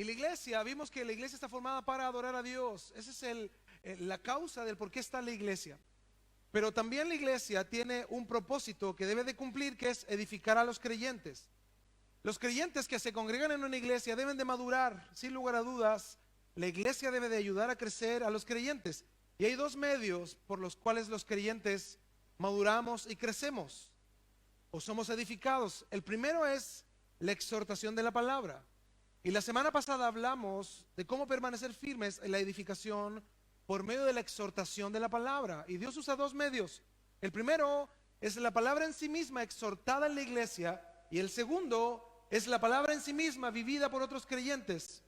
Y la iglesia, vimos que la iglesia está formada para adorar a Dios. Esa es la causa del por qué está la iglesia. Pero también la iglesia tiene un propósito que debe de cumplir, que es edificar a los creyentes. Los creyentes que se congregan en una iglesia deben de madurar, sin lugar a dudas. La iglesia debe de ayudar a crecer a los creyentes. Y hay dos medios por los cuales los creyentes maduramos y crecemos, o somos edificados. El primero es la exhortación de la palabra. Y la semana pasada hablamos de cómo permanecer firmes en la edificación por medio de la exhortación de la palabra. Y Dios usa dos medios. El primero es la palabra en sí misma exhortada en la iglesia, y el segundo es la palabra en sí misma vivida por otros creyentes,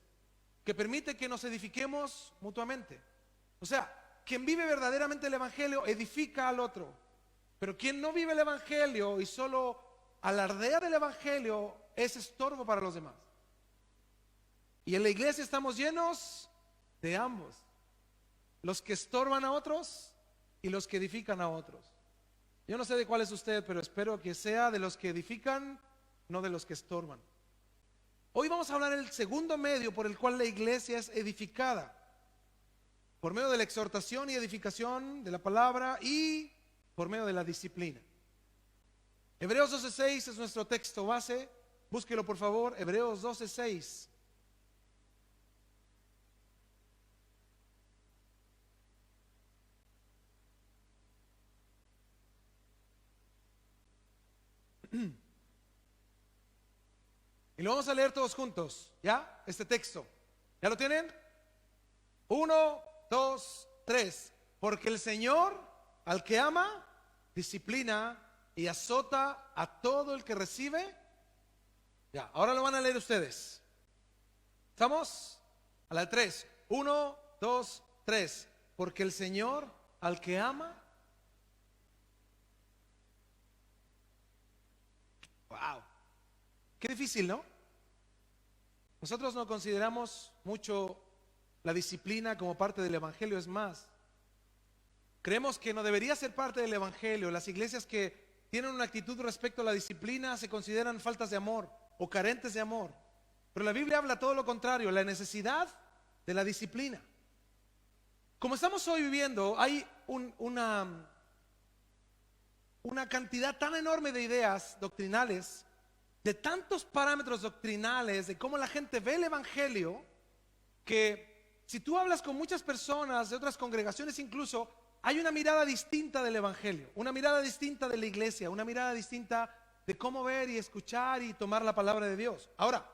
que permite que nos edifiquemos mutuamente. O sea, quien vive verdaderamente el evangelio edifica al otro, pero quien no vive el evangelio y solo alardea del evangelio es estorbo para los demás. Y en la iglesia estamos llenos de ambos, los que estorban a otros y los que edifican a otros. Yo no sé de cuál es usted, pero espero que sea de los que edifican, no de los que estorban. Hoy vamos a hablar del segundo medio por el cual la iglesia es edificada, por medio de la exhortación y edificación de la palabra y por medio de la disciplina. Hebreos 12:6 es nuestro texto base. Búsquelo por favor, Hebreos 12:6. Y lo vamos a leer todos juntos, ¿ya? Este texto, ¿ya lo tienen? 1, 2, 3. Porque el Señor, al que ama, disciplina y azota a todo el que recibe. Ya, ahora lo van a leer ustedes. ¿Estamos? A la de 3. 1, 2, 3. Porque el Señor, al que ama. Wow. Qué difícil, ¿no? Nosotros no consideramos mucho la disciplina como parte del evangelio. Es más, creemos que no debería ser parte del evangelio. Las iglesias que tienen una actitud respecto a la disciplina se consideran faltas de amor o carentes de amor. Pero la Biblia habla todo lo contrario, la necesidad de la disciplina. Como estamos hoy viviendo, hay una cantidad tan enorme de ideas doctrinales, de tantos parámetros doctrinales, de cómo la gente ve el evangelio, que si tú hablas con muchas personas de otras congregaciones incluso, hay una mirada distinta del evangelio, una mirada distinta de la iglesia, una mirada distinta de cómo ver y escuchar y tomar la palabra de Dios. Ahora,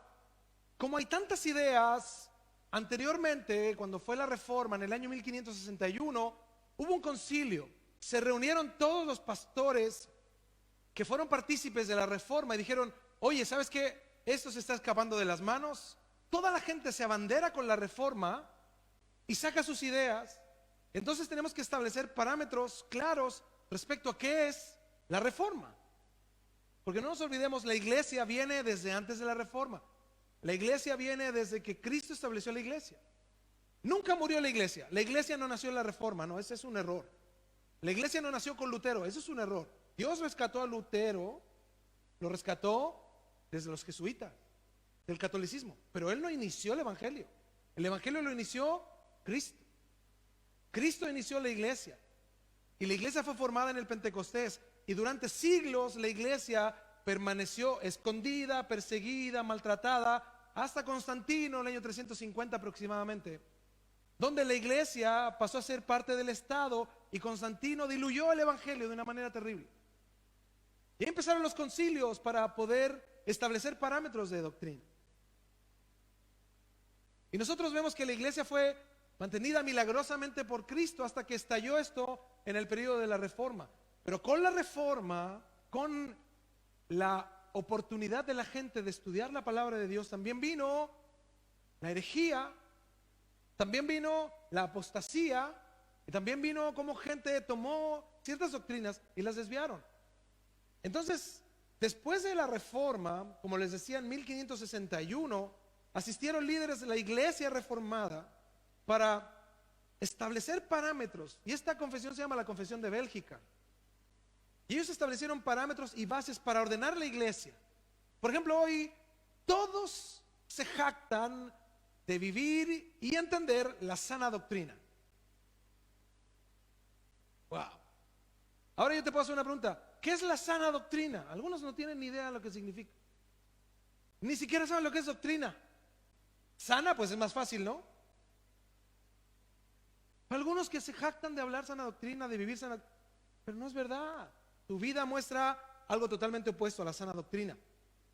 como hay tantas ideas, anteriormente, cuando fue la reforma en el año 1561, hubo un concilio. Se reunieron todos los pastores que fueron partícipes de la reforma y dijeron: oye, ¿sabes qué? Esto se está escapando de las manos. Toda la gente se abandera con la reforma y saca sus ideas. Entonces tenemos que establecer parámetros claros respecto a qué es la reforma. Porque no nos olvidemos, la iglesia viene desde antes de la reforma. La iglesia viene desde que Cristo estableció la iglesia. Nunca murió la iglesia. La iglesia no nació en la reforma, no, ese es un error. La iglesia no nació con Lutero, eso es un error. Dios rescató a Lutero, lo rescató desde los jesuitas, del catolicismo, pero él no inició el evangelio. El evangelio lo inició Cristo. Cristo inició la iglesia y la iglesia fue formada en el Pentecostés, y durante siglos la iglesia permaneció escondida, perseguida, maltratada, hasta Constantino en el año 350 aproximadamente, donde la iglesia pasó a ser parte del Estado y Constantino diluyó el evangelio de una manera terrible. Y ahí empezaron los concilios para poder establecer parámetros de doctrina. Y nosotros vemos que la iglesia fue mantenida milagrosamente por Cristo hasta que estalló esto en el periodo de la reforma. Pero con la reforma, con la oportunidad de la gente de estudiar la palabra de Dios, también vino la herejía, también vino la apostasía, y también vino como gente tomó ciertas doctrinas y las desviaron. Entonces, después de la reforma, como les decía, en 1561, asistieron líderes de la iglesia reformada para establecer parámetros, y esta confesión se llama la Confesión de Bélgica. Y ellos establecieron parámetros y bases para ordenar la iglesia. Por ejemplo, hoy todos se jactan de vivir y entender la sana doctrina. Wow. Ahora yo te puedo hacer una pregunta. ¿Qué es la sana doctrina? Algunos no tienen ni idea de lo que significa. Ni siquiera saben lo que es doctrina. Sana, pues es más fácil, ¿no? Algunos que se jactan de hablar sana doctrina, de vivir sana, pero no es verdad. Tu vida muestra algo totalmente opuesto a la sana doctrina.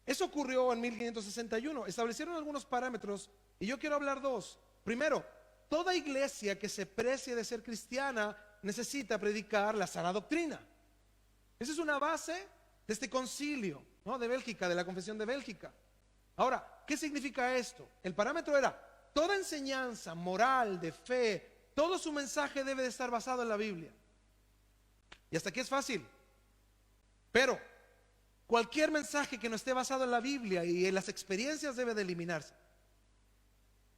Eso ocurrió en 1561. Establecieron algunos parámetros y yo quiero hablar dos. Primero, toda iglesia que se precie de ser cristiana necesita predicar la sana doctrina. Esa es una base de este concilio, ¿no?, de Bélgica, de la Confesión de Bélgica. Ahora, ¿qué significa esto? El parámetro era: toda enseñanza moral, de fe, todo su mensaje debe de estar basado en la Biblia. Y hasta aquí es fácil. Pero cualquier mensaje que no esté basado en la Biblia y en las experiencias debe de eliminarse.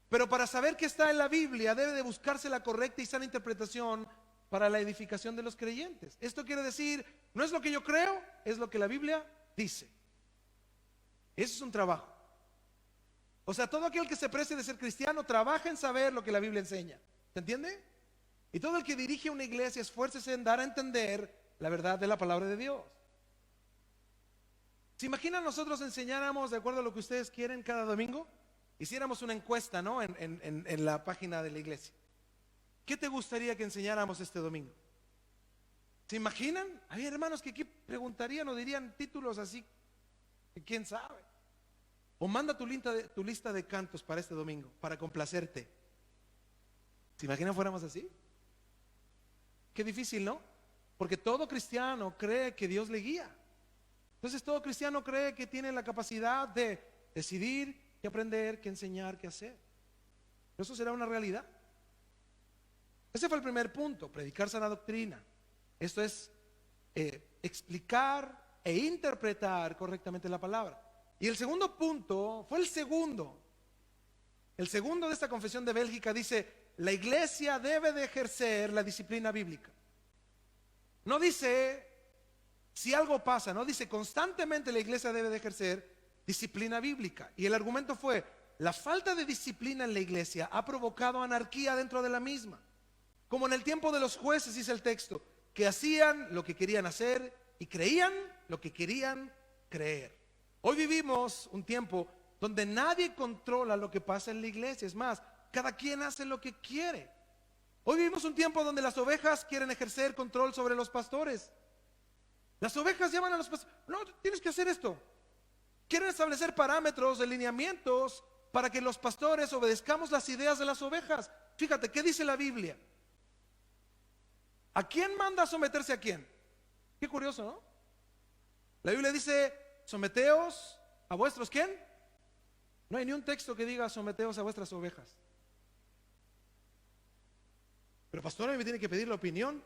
Pero para saber qué está en la Biblia debe de buscarse la correcta y sana interpretación para la edificación de los creyentes. Esto quiere decir, no es lo que yo creo, es lo que la Biblia dice. Eso es un trabajo. O sea, todo aquel que se precie de ser cristiano trabaja en saber lo que la Biblia enseña. ¿Se entiende? Y todo el que dirige una iglesia esfuércese en dar a entender la verdad de la palabra de Dios. ¿Se imaginan nosotros enseñáramos de acuerdo a lo que ustedes quieren cada domingo? Hiciéramos una encuesta, ¿no?, en la página de la iglesia. ¿Qué te gustaría que enseñáramos este domingo? ¿Se imaginan? Hay hermanos que aquí preguntarían o dirían títulos así, que quién sabe. O manda tu lista de cantos para este domingo, para complacerte. ¿Se imaginan fuéramos así? Qué difícil, ¿no? Porque todo cristiano cree que Dios le guía. Entonces todo cristiano cree que tiene la capacidad de decidir qué aprender, qué enseñar, qué hacer. ¿Eso será una realidad? Ese fue el primer punto: predicar sana doctrina. Esto es explicar e interpretar correctamente la palabra. Y el segundo punto fue el segundo. El segundo de esta Confesión de Bélgica dice: la iglesia debe de ejercer la disciplina bíblica. No dice si algo pasa, no dice constantemente la iglesia debe de ejercer disciplina bíblica. Y el argumento fue: la falta de disciplina en la iglesia ha provocado anarquía dentro de la misma. Como en el tiempo de los jueces, dice el texto, que hacían lo que querían hacer y creían lo que querían creer. Hoy vivimos un tiempo donde nadie controla lo que pasa en la iglesia. Es más, cada quien hace lo que quiere. Hoy vivimos un tiempo donde las ovejas quieren ejercer control sobre los pastores. Las ovejas llaman a los pastores: no, tienes que hacer esto. Quieren establecer parámetros, lineamientos para que los pastores obedezcamos las ideas de las ovejas. Fíjate, ¿qué dice la Biblia? ¿A quién manda someterse a quién? Qué curioso, ¿no? La Biblia dice: someteos a vuestros ¿quién? No hay ni un texto que diga someteos a vuestras ovejas. Pero pastor, a mí me tiene que pedir la opinión.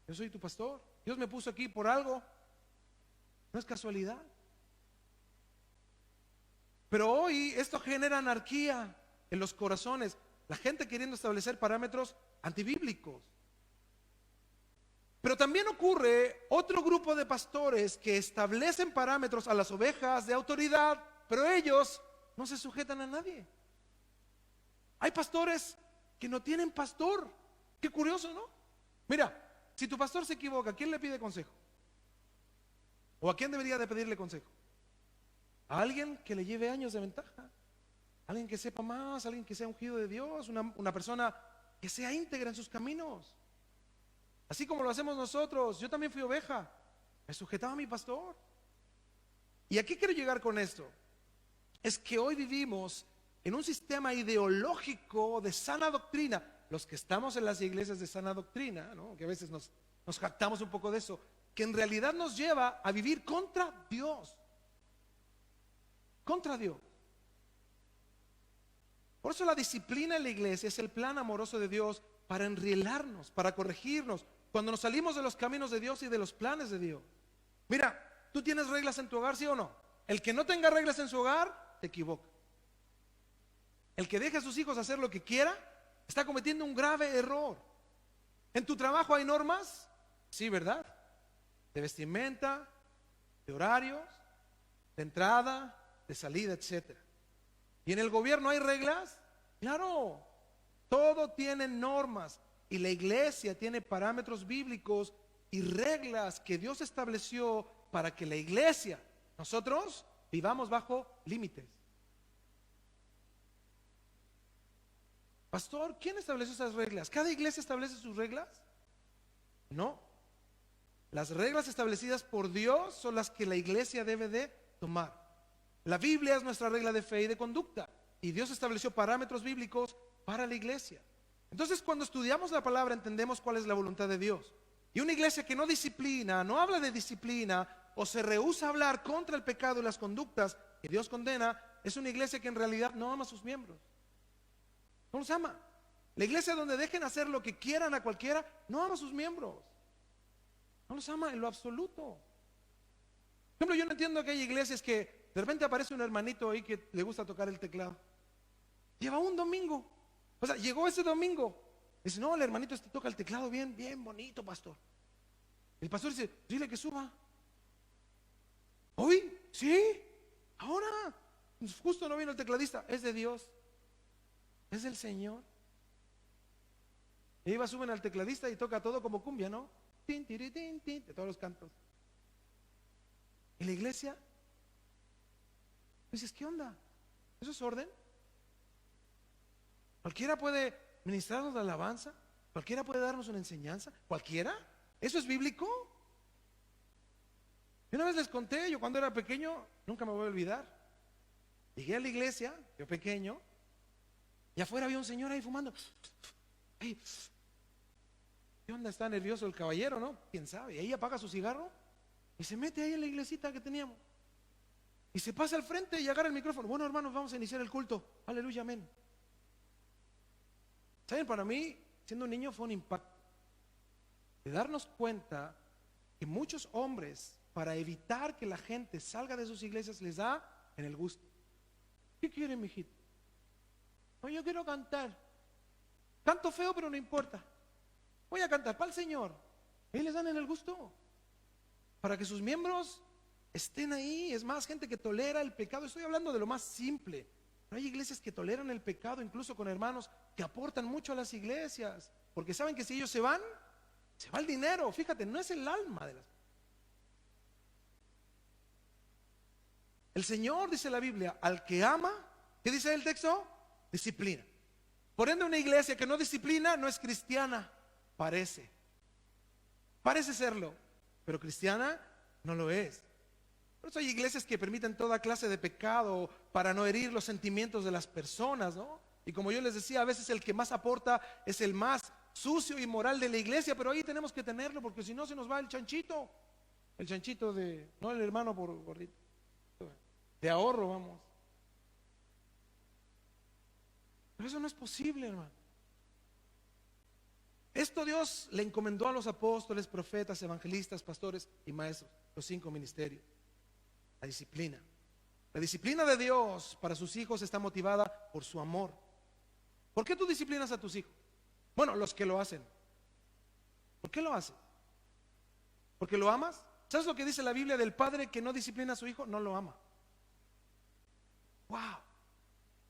Yo soy tu pastor. Dios me puso aquí por algo. No es casualidad. Pero hoy esto genera anarquía en los corazones. La gente queriendo establecer parámetros antibíblicos. Pero también ocurre otro grupo de pastores que establecen parámetros a las ovejas de autoridad, pero ellos no se sujetan a nadie. Hay pastores que no tienen pastor. Qué curioso, ¿no? Mira, si tu pastor se equivoca, ¿a quién le pide consejo? ¿O a quién debería de pedirle consejo? A alguien que le lleve años de ventaja, alguien que sepa más, alguien que sea ungido de Dios, una persona que sea íntegra en sus caminos. Así como lo hacemos nosotros. Yo también fui oveja, me sujetaba a mi pastor. Y aquí quiero llegar con esto. Es que hoy vivimos en un sistema ideológico de sana doctrina. Los que estamos en las iglesias de sana doctrina, ¿no?, que a veces nos jactamos un poco de eso, que en realidad nos lleva a vivir contra Dios. Contra Dios. Por eso la disciplina en la iglesia es el plan amoroso de Dios para enrielarnos, para corregirnos, cuando nos salimos de los caminos de Dios y de los planes de Dios. Mira, ¿tú tienes reglas en tu hogar, sí o no? El que no tenga reglas en su hogar, te equivoca. El que deje a sus hijos hacer lo que quiera, está cometiendo un grave error. ¿En tu trabajo hay normas? Sí, ¿verdad? De vestimenta, de horarios, de entrada, de salida, etcétera. ¿Y en el gobierno hay reglas? Claro, todo tiene normas y la iglesia tiene parámetros bíblicos y reglas que Dios estableció para que la iglesia, nosotros, vivamos bajo límites. Pastor, ¿quién estableció esas reglas? ¿Cada iglesia establece sus reglas? No. Las reglas establecidas por Dios son las que la iglesia debe de tomar. La Biblia es nuestra regla de fe y de conducta, y Dios estableció parámetros bíblicos para la iglesia. Entonces, cuando estudiamos la palabra, entendemos cuál es la voluntad de Dios. Y una iglesia que no disciplina, no habla de disciplina, o se rehúsa a hablar contra el pecado y las conductas que Dios condena, es una iglesia que en realidad no ama a sus miembros. No los ama. La iglesia donde dejen hacer lo que quieran a cualquiera, no ama a sus miembros. No los ama en lo absoluto. Por ejemplo, yo no entiendo que hay iglesias que de repente aparece un hermanito ahí que le gusta tocar el teclado. Lleva un domingo. O sea, llegó ese domingo. Dice, no, el hermanito este toca el teclado bien, bien bonito, pastor. El pastor dice, dile que suba. ¿Hoy? ¿Sí? Ahora. Justo no vino el tecladista. Es de Dios. Es del Señor. Y iba, suben al tecladista y toca todo como cumbia, ¿no? Tin, tiri, tin, tin, de todos los cantos. Y la iglesia, dices, ¿qué onda? ¿Eso es orden? ¿Cualquiera puede ministrarnos la alabanza? ¿Cualquiera puede darnos una enseñanza? ¿Cualquiera? ¿Eso es bíblico? Yo una vez les conté, yo cuando era pequeño, nunca me voy a olvidar. Llegué a la iglesia, yo pequeño, y afuera había un señor ahí fumando. Ay, ¿qué onda? Está nervioso el caballero, ¿no? ¿Quién sabe? Y ahí apaga su cigarro y se mete ahí en la iglesita que teníamos. Y se pasa al frente y agarra el micrófono. Bueno, hermanos, vamos a iniciar el culto. Aleluya, amén. ¿Saben? Para mí, siendo un niño, fue un impacto de darnos cuenta que muchos hombres, para evitar que la gente salga de sus iglesias, les da en el gusto. ¿Qué quiere, mijito? No, yo quiero cantar. Canto feo, pero no importa. Voy a cantar para el Señor. Y les dan en el gusto. Para que sus miembros estén ahí. Es más, gente que tolera el pecado. Estoy hablando de lo más simple. Pero hay iglesias que toleran el pecado, incluso con hermanos que aportan mucho a las iglesias. Porque saben que si ellos se va el dinero. Fíjate, no es el alma de las. El Señor, dice la Biblia, al que ama, ¿qué dice el texto? Disciplina. Por ende, una iglesia que no disciplina no es cristiana. Parece serlo, pero cristiana no lo es. Por eso hay iglesias que permiten toda clase de pecado para no herir los sentimientos de las personas, ¿no? Y como yo les decía, a veces el que más aporta es el más sucio y moral de la iglesia, pero ahí tenemos que tenerlo, porque si no se nos va el chanchito de, no el hermano por gordito, de ahorro, vamos. Pero eso no es posible, hermano. Esto Dios le encomendó a los apóstoles, profetas, evangelistas, pastores y maestros, los 5 ministerios. La disciplina. La disciplina de Dios para sus hijos está motivada por su amor. ¿Por qué tú disciplinas a tus hijos? Bueno, los que lo hacen. ¿Por qué lo hacen? ¿Porque lo amas? ¿Sabes lo que dice la Biblia del padre que no disciplina a su hijo? No lo ama. Wow.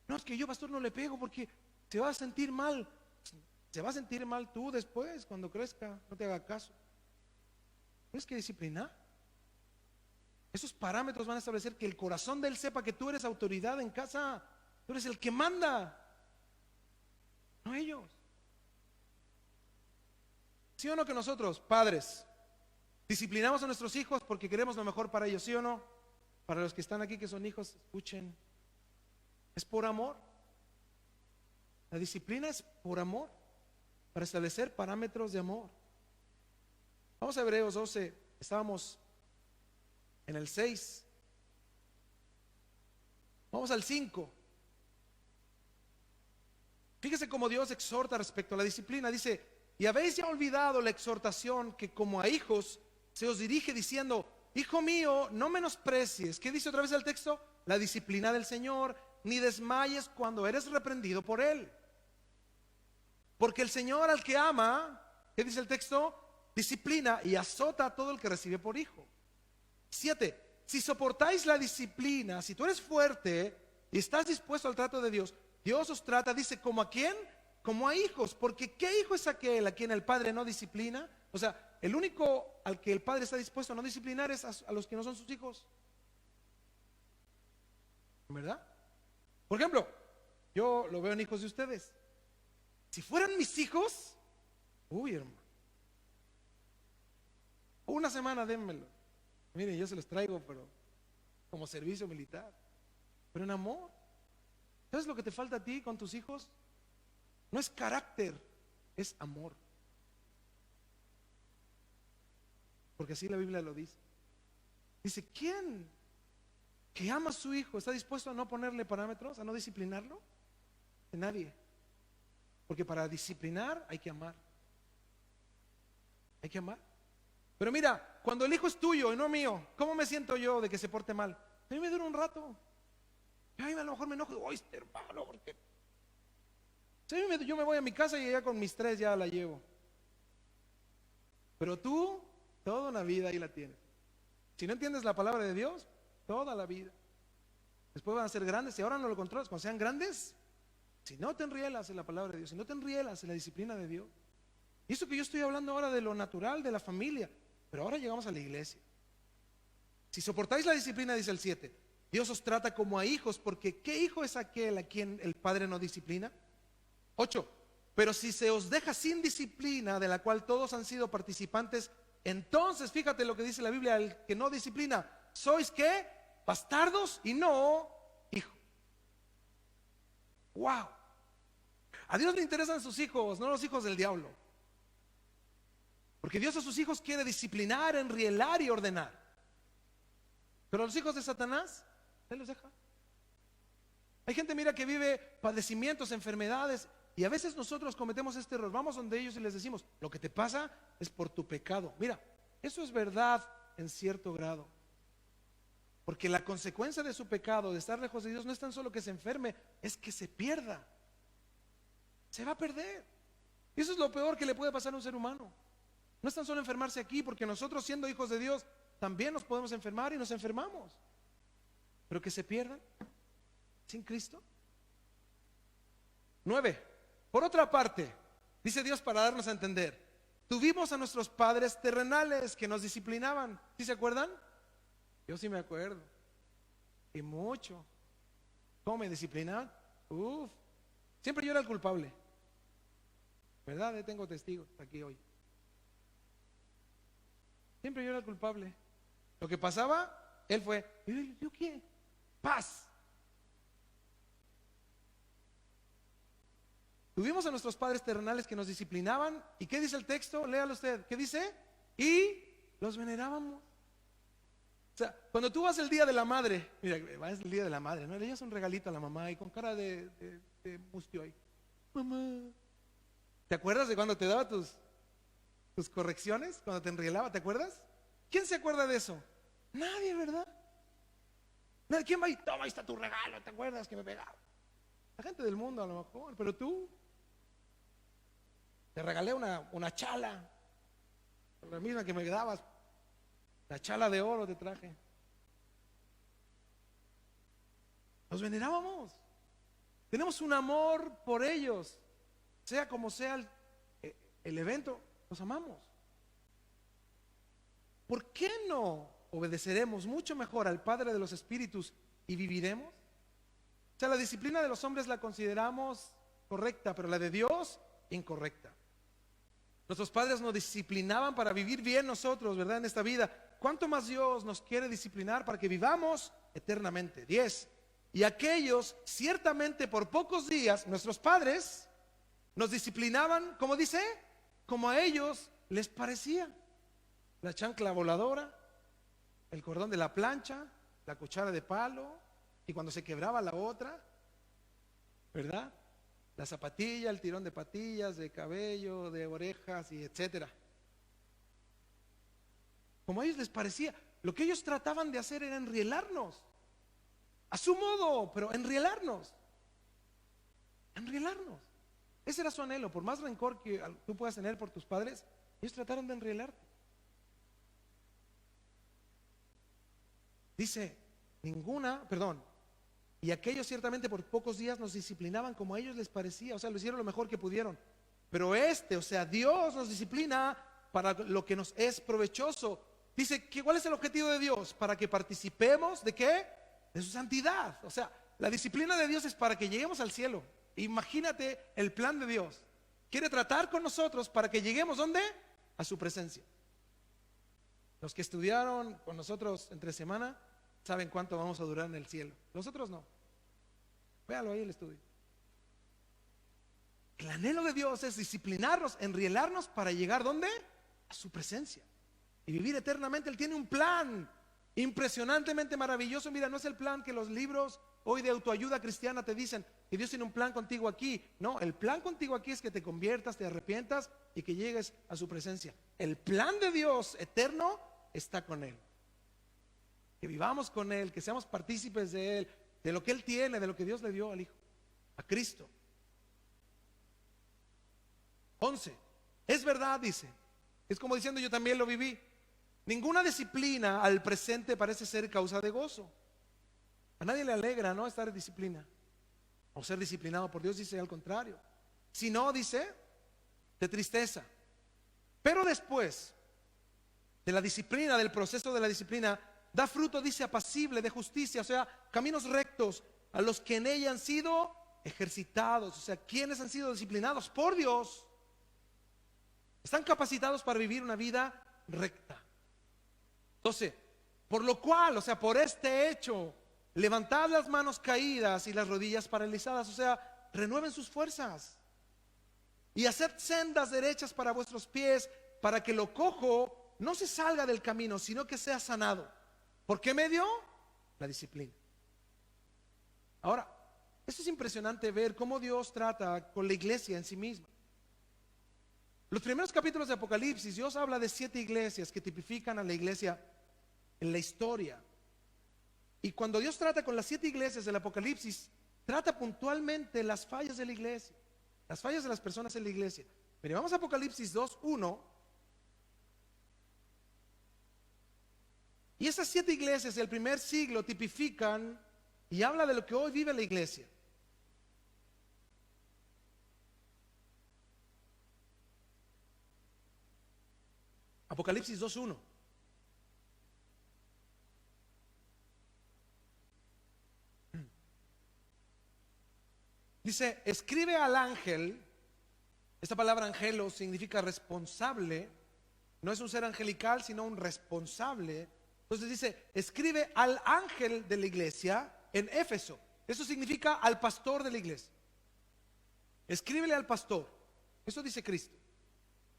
No, es que yo, pastor, no le pego porque se va a sentir mal. Se va a sentir mal tú después, cuando crezca, no te haga caso. Tienes que disciplinar. Esos parámetros van a establecer que el corazón de él sepa que tú eres autoridad en casa. Tú eres el que manda, no ellos. ¿Sí o no que nosotros, padres, disciplinamos a nuestros hijos porque queremos lo mejor para ellos? ¿Sí o no? Para los que están aquí que son hijos, escuchen. Es por amor. La disciplina es por amor, para establecer parámetros de amor. Vamos a Hebreos 12, estábamos en el 6. Vamos al 5. Fíjese cómo Dios exhorta respecto a la disciplina. Dice, y habéis ya olvidado la exhortación que como a hijos se os dirige diciendo, hijo mío, no menosprecies. ¿Qué dice otra vez el texto? La disciplina del Señor, ni desmayes cuando eres reprendido por Él. Porque el Señor al que ama, ¿qué dice el texto? Disciplina y azota a todo el que recibe por hijo. 7. si soportáis la disciplina, si tú eres fuerte y estás dispuesto al trato de Dios, Dios os trata, dice, ¿como a quién? Como a hijos, porque ¿qué hijo es aquel a quien el padre no disciplina? O sea, el único al que el padre está dispuesto a no disciplinar es a los que no son sus hijos, ¿verdad? Por ejemplo, yo lo veo en hijos de ustedes. Si fueran mis hijos, uy, hermano, una semana dénmelo. Miren, yo se los traigo, pero como servicio militar, pero en amor. ¿Sabes lo que te falta a ti con tus hijos? No es carácter, es amor. Porque así la Biblia lo dice. Dice, ¿quién que ama a su hijo está dispuesto a no ponerle parámetros, a no disciplinarlo? Nadie. Porque para disciplinar hay que amar. Hay que amar. Pero mira, cuando el hijo es tuyo y no mío, ¿cómo me siento yo de que se porte mal? A mí me dura un rato. A mí a lo mejor me enojo, oye, este hermano, ¿por qué? Sí, yo me voy a mi casa y ya con mis 3 ya la llevo. Pero tú, toda una vida ahí la tienes. Si no entiendes la palabra de Dios, toda la vida. Después van a ser grandes y ahora no lo controlas. Cuando sean grandes, si no te enrielas en la palabra de Dios, si no te enrielas en la disciplina de Dios. Y eso que yo estoy hablando ahora de lo natural, de la familia, pero ahora llegamos a la iglesia. Si soportáis la disciplina, dice el 7, Dios os trata como a hijos, porque ¿qué hijo es aquel a quien el padre no disciplina? 8, pero si se os deja sin disciplina, de la cual todos han sido participantes, entonces fíjate lo que dice la Biblia, el que no disciplina, ¿sois qué? Bastardos y no hijos. Wow. A Dios le interesan sus hijos, no los hijos del diablo. Porque Dios a sus hijos quiere disciplinar, enrielar y ordenar. Pero a los hijos de Satanás, Él los deja. Hay gente, mira, que vive padecimientos, enfermedades, y a veces nosotros cometemos este error. Vamos donde ellos y les decimos, lo que te pasa es por tu pecado. Mira, eso es verdad en cierto grado. Porque la consecuencia de su pecado, de estar lejos de Dios, no es tan solo que se enferme, es que se pierda. Se va a perder. Y eso es lo peor que le puede pasar a un ser humano. No es tan solo enfermarse aquí, porque nosotros, siendo hijos de Dios, también nos podemos enfermar y nos enfermamos. Pero que se pierdan sin Cristo. 9. Por otra parte, dice Dios para darnos a entender, tuvimos a nuestros padres terrenales que nos disciplinaban. ¿Sí se acuerdan? Yo sí me acuerdo. Y mucho. ¿Cómo me disciplinaban? Siempre yo era el culpable. ¿Verdad? Tengo testigos aquí hoy. Siempre yo era el culpable. Lo que pasaba, él fue, ¿yo qué? Paz. Tuvimos a nuestros padres terrenales que nos disciplinaban. ¿Y qué dice el texto? Léalo usted. ¿Qué dice? Y los venerábamos. O sea, cuando tú vas el día de la madre, mira, vas el día de la madre, ¿no? Le das un regalito a la mamá y con cara de mustio ahí. Mamá. ¿Te acuerdas de cuando te daba tus correcciones? Cuando te enrielaba, ¿te acuerdas? ¿Quién se acuerda de eso? Nadie, ¿verdad? Nadie. ¿Quién va y toma, ahí está tu regalo? ¿Te acuerdas que me pegaba? La gente del mundo a lo mejor, pero tú. Te regalé una chala, la misma que me dabas. La chala de oro te traje. Los venerábamos. Tenemos un amor por ellos. Sea como sea el evento, los amamos. ¿Por qué no obedeceremos mucho mejor al Padre de los Espíritus y viviremos? O sea, la disciplina de los hombres la consideramos correcta, pero la de Dios, incorrecta. Nuestros padres nos disciplinaban para vivir bien nosotros, ¿verdad? En esta vida. ¿Cuánto más Dios nos quiere disciplinar para que vivamos eternamente? 10. Y aquellos, ciertamente por pocos días, nuestros padres nos disciplinaban, ¿cómo dice? Como a ellos les parecía. La chancla voladora, el cordón de la plancha, la cuchara de palo, y cuando se quebraba la otra, ¿verdad? La zapatilla, el tirón de patillas, de cabello, de orejas y etcétera. Como a ellos les parecía, lo que ellos trataban de hacer era enrielarnos, a su modo, pero enrielarnos. Enrielarnos. Ese era su anhelo. Por más rencor que tú puedas tener por tus padres, ellos trataron de enrielarte. Dice, y aquellos ciertamente por pocos días nos disciplinaban como a ellos les parecía, o sea, lo hicieron lo mejor que pudieron. Pero o sea, Dios nos disciplina para lo que nos es provechoso. Dice, ¿cuál es el objetivo de Dios? Para que participemos ¿de qué? De su santidad. O sea, la disciplina de Dios es para que lleguemos al cielo. Imagínate el plan de Dios. Quiere tratar con nosotros para que lleguemos ¿dónde? A su presencia. Los que estudiaron con nosotros entre semana saben cuánto vamos a durar en el cielo. Los otros no. Véalo ahí el estudio. El anhelo de Dios es disciplinarnos, enrielarnos para llegar ¿dónde? A su presencia y vivir eternamente. Él tiene un plan impresionantemente maravilloso. Mira, no es el plan que los libros hoy de autoayuda cristiana te dicen que Dios tiene un plan contigo aquí. No, el plan contigo aquí es que te conviertas, te arrepientas y que llegues a su presencia. El plan de Dios eterno está con Él. Que vivamos con Él, que seamos partícipes de Él, de lo que Él tiene, de lo que Dios le dio al Hijo, a Cristo. 11. Es verdad, dice. Es como diciendo, yo también lo viví. Ninguna disciplina al presente parece ser causa de gozo. A nadie le alegra, ¿no? Estar en disciplina o ser disciplinado por Dios. Dice al contrario. Si no, dice, de tristeza. Pero después de la disciplina, del proceso de la disciplina, da fruto, dice, apacible de justicia. O sea, caminos rectos a los que en ella han sido ejercitados. O sea, quienes han sido disciplinados por Dios están capacitados para vivir una vida recta. 12. Por lo cual, o sea, por este hecho, levantad las manos caídas y las rodillas paralizadas. O sea, renueven sus fuerzas y haced sendas derechas para vuestros pies, para que lo cojo no se salga del camino, sino que sea sanado. ¿Por qué medio? La disciplina. Ahora, esto es impresionante ver cómo Dios trata con la iglesia en sí misma. Los primeros capítulos de Apocalipsis, Dios habla de 7 iglesias que tipifican a la iglesia en la historia. Y cuando Dios trata con las 7 iglesias del Apocalipsis, trata puntualmente las fallas de la iglesia, las fallas de las personas en la iglesia. Mire, vamos a Apocalipsis 2:1. Y esas 7 iglesias del primer siglo tipifican y habla de lo que hoy vive la iglesia. Apocalipsis 2:1. Dice, escribe al ángel. Esta palabra angelo significa responsable. No es un ser angelical, sino un responsable. Entonces dice, escribe al ángel de la iglesia en Éfeso. Eso significa al pastor de la iglesia. Escríbele al pastor. Eso dice Cristo.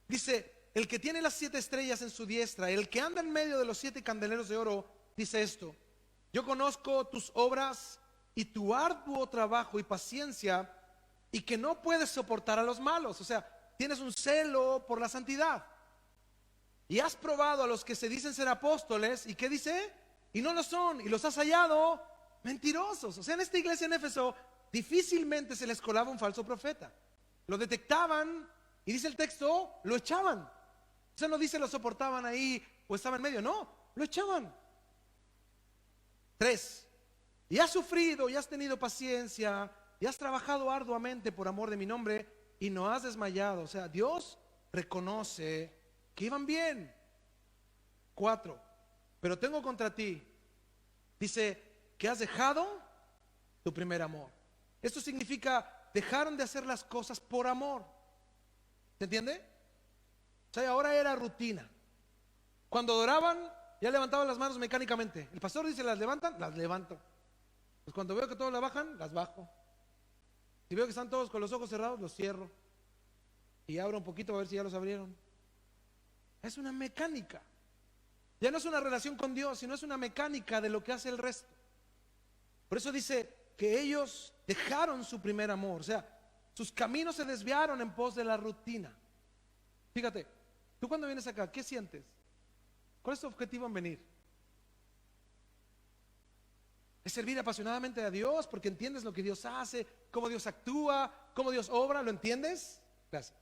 Dice, el que tiene las 7 estrellas en su diestra, el que anda en medio de los 7 candeleros de oro, dice esto: yo conozco tus obras y tu arduo trabajo y paciencia, y que no puedes soportar a los malos. O sea, tienes un celo por la santidad. Y has probado a los que se dicen ser apóstoles, ¿y qué dice? Y no lo son, y los has hallado mentirosos. O sea, en esta iglesia en Éfeso difícilmente se les colaba un falso profeta. Lo detectaban y dice el texto, lo echaban. O sea, no dice lo soportaban ahí o estaba en medio, no, lo echaban. 3. Y has sufrido y has tenido paciencia y has trabajado arduamente por amor de mi nombre y no has desmayado. O sea, Dios reconoce que iban bien. 4. Pero tengo contra ti, dice, que has dejado tu primer amor. Esto significa, dejaron de hacer las cosas por amor. ¿Se entiende? O sea, ahora era rutina. Cuando adoraban, ya levantaban las manos mecánicamente. El pastor dice, ¿las levantan? Las levanto. Pues cuando veo que todos la bajan, las bajo. Si veo que están todos con los ojos cerrados, los cierro. Y abro un poquito a ver si ya los abrieron. Es una mecánica. Ya no es una relación con Dios, sino es una mecánica de lo que hace el resto. Por eso dice que ellos dejaron su primer amor. O sea, sus caminos se desviaron en pos de la rutina. Fíjate, tú cuando vienes acá, ¿qué sientes? ¿Cuál es tu objetivo en venir? Es servir apasionadamente a Dios porque entiendes lo que Dios hace, cómo Dios actúa, cómo Dios obra. ¿Lo entiendes? Gracias.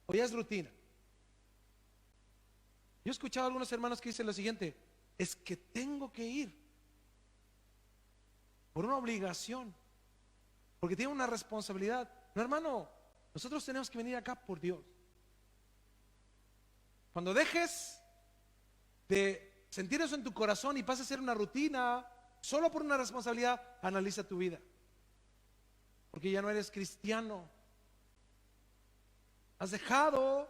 O ya es rutina. Yo he escuchado a algunos hermanos que dicen lo siguiente: es que tengo que ir por una obligación, porque tiene una responsabilidad. No, hermano, nosotros tenemos que venir acá por Dios. Cuando dejes de sentir eso en tu corazón y pases a ser una rutina, solo por una responsabilidad, analiza tu vida, porque ya no eres cristiano. Has dejado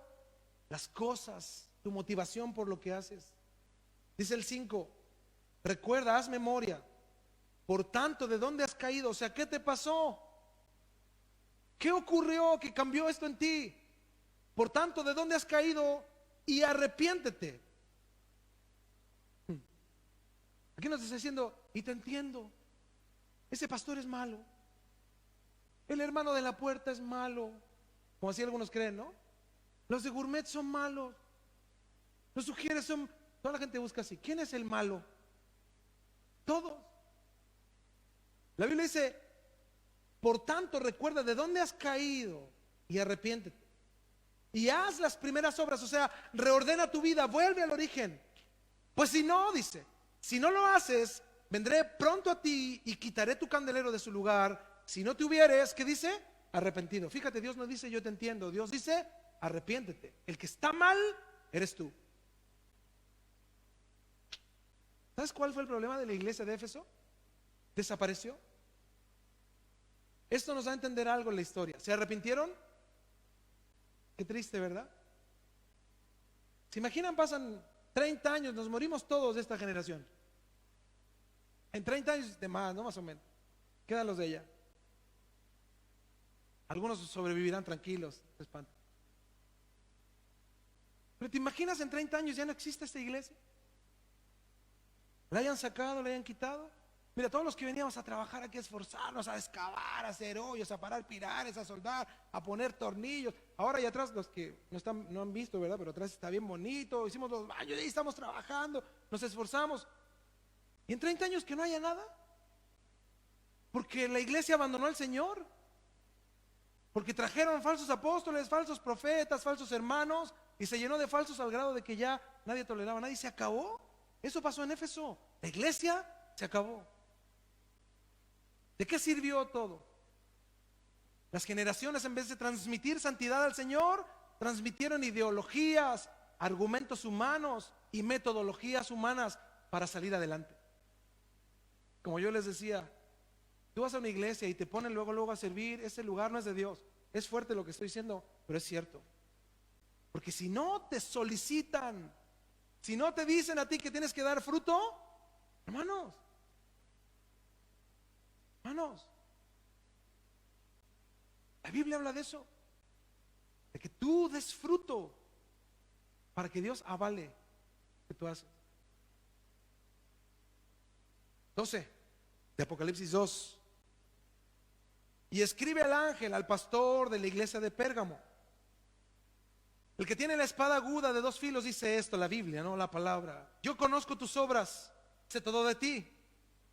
las cosas, tu motivación por lo que haces. Dice el 5, recuerda, haz memoria. Por tanto, ¿de dónde has caído? O sea, ¿qué te pasó? ¿Qué ocurrió que cambió esto en ti? Por tanto, ¿de dónde has caído? Y arrepiéntete. Aquí nos está diciendo, y te entiendo, ese pastor es malo, el hermano de la puerta es malo, como así algunos creen, ¿no? Los de Gourmet son malos, los sugieres son, toda la gente busca así, ¿quién es el malo? Todos. La Biblia dice, por tanto recuerda de dónde has caído y arrepiéntete y haz las primeras obras, o sea, reordena tu vida, vuelve al origen. Pues si no, dice, si no lo haces, vendré pronto a ti y quitaré tu candelero de su lugar. Si no te hubieres, ¿qué dice? Arrepentido. Fíjate, Dios no dice yo te entiendo, Dios dice arrepiéntete. El que está mal eres tú. ¿Sabes cuál fue el problema de la iglesia de Éfeso? Desapareció. Esto nos da a entender algo en la historia. ¿Se arrepintieron? Qué triste, ¿verdad? ¿Se imaginan? Pasan 30 años, nos morimos todos de esta generación. En 30 años de más, ¿no? Más o menos. Quedan los de ella. Algunos sobrevivirán tranquilos, se espantan. Pero ¿te imaginas en 30 años ya no existe esta iglesia? ¿La hayan sacado, la hayan quitado? Mira, todos los que veníamos a trabajar aquí, a esforzarnos, a excavar, a hacer hoyos, a parar pilares, a soldar, a poner tornillos. Ahora allá atrás, los que no han visto, ¿verdad? Pero atrás está bien bonito, hicimos los baños, y ahí estamos trabajando, nos esforzamos. ¿Y en 30 años que no haya nada? Porque la iglesia abandonó al Señor. Porque trajeron falsos apóstoles, falsos profetas, falsos hermanos, y se llenó de falsos al grado de que ya nadie toleraba a nadie. Se acabó. Eso pasó en Éfeso. La iglesia se acabó. ¿De qué sirvió todo? Las generaciones, en vez de transmitir santidad al Señor, transmitieron ideologías, argumentos humanos y metodologías humanas para salir adelante. Como yo les decía, tú vas a una iglesia y te ponen luego a servir, ese lugar no es de Dios. Es fuerte lo que estoy diciendo, pero es cierto. Porque si no te solicitan, si no te dicen a ti que tienes que dar fruto, hermanos, la Biblia habla de eso, de que tú des fruto para que Dios avale lo que tú haces. 12 de Apocalipsis 2. Y escribe al ángel, al pastor de la iglesia de Pérgamo. El que tiene la espada aguda de 2 filos dice esto, la Biblia, no la palabra. Yo conozco tus obras, sé todo de ti.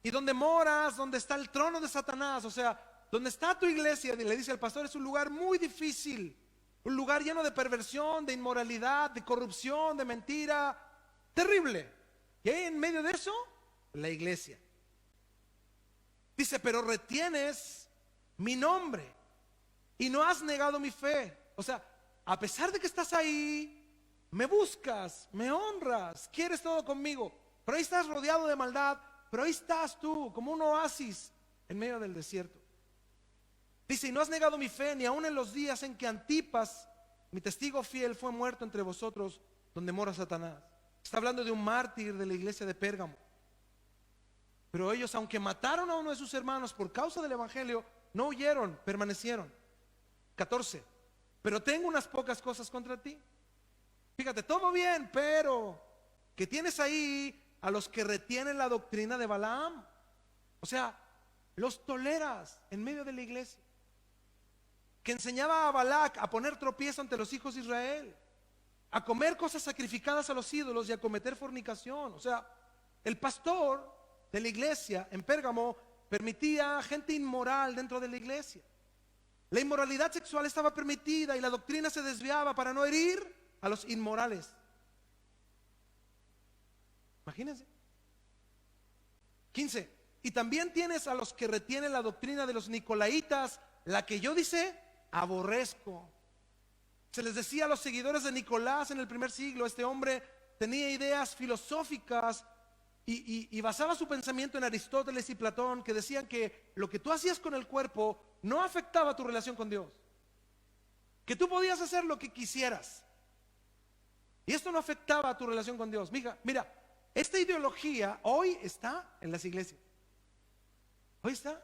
Y donde moras, donde está el trono de Satanás, o sea, donde está tu iglesia, le dice al pastor, es un lugar muy difícil. Un lugar lleno de perversión, de inmoralidad, de corrupción, de mentira. Terrible. Y ahí en medio de eso, la iglesia. Dice, pero retienes mi nombre y no has negado mi fe. O sea, a pesar de que estás ahí, me buscas, me honras, quieres todo conmigo, pero ahí estás rodeado de maldad, pero ahí estás tú como un oasis en medio del desierto. Dice, y no has negado mi fe, ni aun en los días en que Antipas, mi testigo fiel, fue muerto entre vosotros, donde mora Satanás. Está hablando de un mártir de la iglesia de Pérgamo. Pero ellos, aunque mataron a uno de sus hermanos por causa del evangelio, no huyeron, permanecieron. 14. Pero tengo unas pocas cosas contra ti. Fíjate, todo bien, pero que tienes ahí a los que retienen la doctrina de Balaam. O sea, los toleras en medio de la iglesia, que enseñaba a Balac a poner tropiezo ante los hijos de Israel, a comer cosas sacrificadas a los ídolos y a cometer fornicación. O sea, el pastor de la iglesia en Pérgamo permitía gente inmoral dentro de la iglesia. La inmoralidad sexual estaba permitida y la doctrina se desviaba para no herir a los inmorales. Imagínense. 15. Y también tienes a los que retienen la doctrina de los nicolaítas, la que yo dice, aborrezco. Se les decía a los seguidores de Nicolás en el primer siglo, este hombre tenía ideas filosóficas y basaba su pensamiento en Aristóteles y Platón, que decían que lo que tú hacías con el cuerpo no afectaba tu relación con Dios, que tú podías hacer lo que quisieras y esto no afectaba a tu relación con Dios. Mira, esta ideología hoy está en las iglesias. Hoy está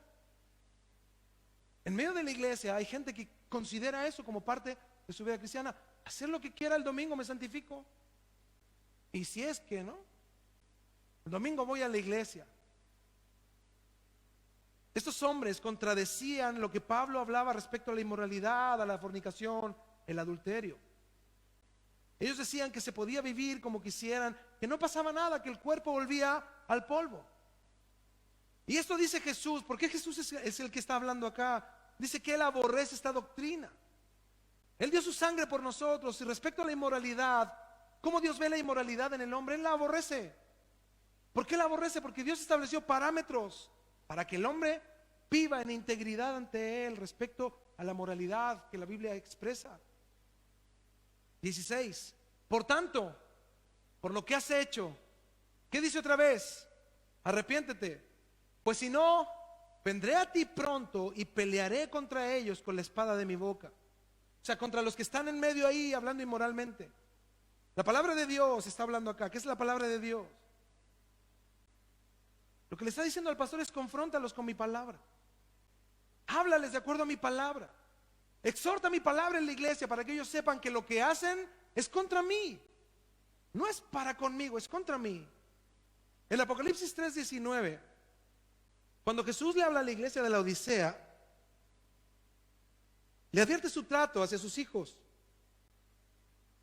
en medio de la iglesia. Hay gente que considera eso como parte de su vida cristiana. Hacer lo que quiera el domingo me santifico. Y si es que no, el domingo voy a la iglesia. Estos hombres contradecían lo que Pablo hablaba respecto a la inmoralidad, a la fornicación, el adulterio. Ellos decían que se podía vivir como quisieran, que no pasaba nada, que el cuerpo volvía al polvo. Y esto dice Jesús. ¿Por qué Jesús es el que está hablando acá? Dice que Él aborrece esta doctrina. Él dio su sangre por nosotros. Y respecto a la inmoralidad, ¿cómo Dios ve la inmoralidad en el hombre? Él la aborrece. ¿Por qué la aborrece? Porque Dios estableció parámetros para que el hombre viva en integridad ante Él respecto a la moralidad que la Biblia expresa. 16. Por tanto, por lo que has hecho, ¿qué dice otra vez? Arrepiéntete. Pues si no, vendré a ti pronto y pelearé contra ellos con la espada de mi boca. O sea, contra los que están en medio ahí hablando inmoralmente. La palabra de Dios está hablando acá. ¿Qué es la palabra de Dios? Lo que le está diciendo al pastor es: confróntalos con mi palabra. Háblales de acuerdo a mi palabra. Exhorta mi palabra en la iglesia para que ellos sepan que lo que hacen es contra mí. No es para conmigo, es contra mí. En Apocalipsis 3:19, cuando Jesús le habla a la iglesia de la Odisea, le advierte su trato hacia sus hijos.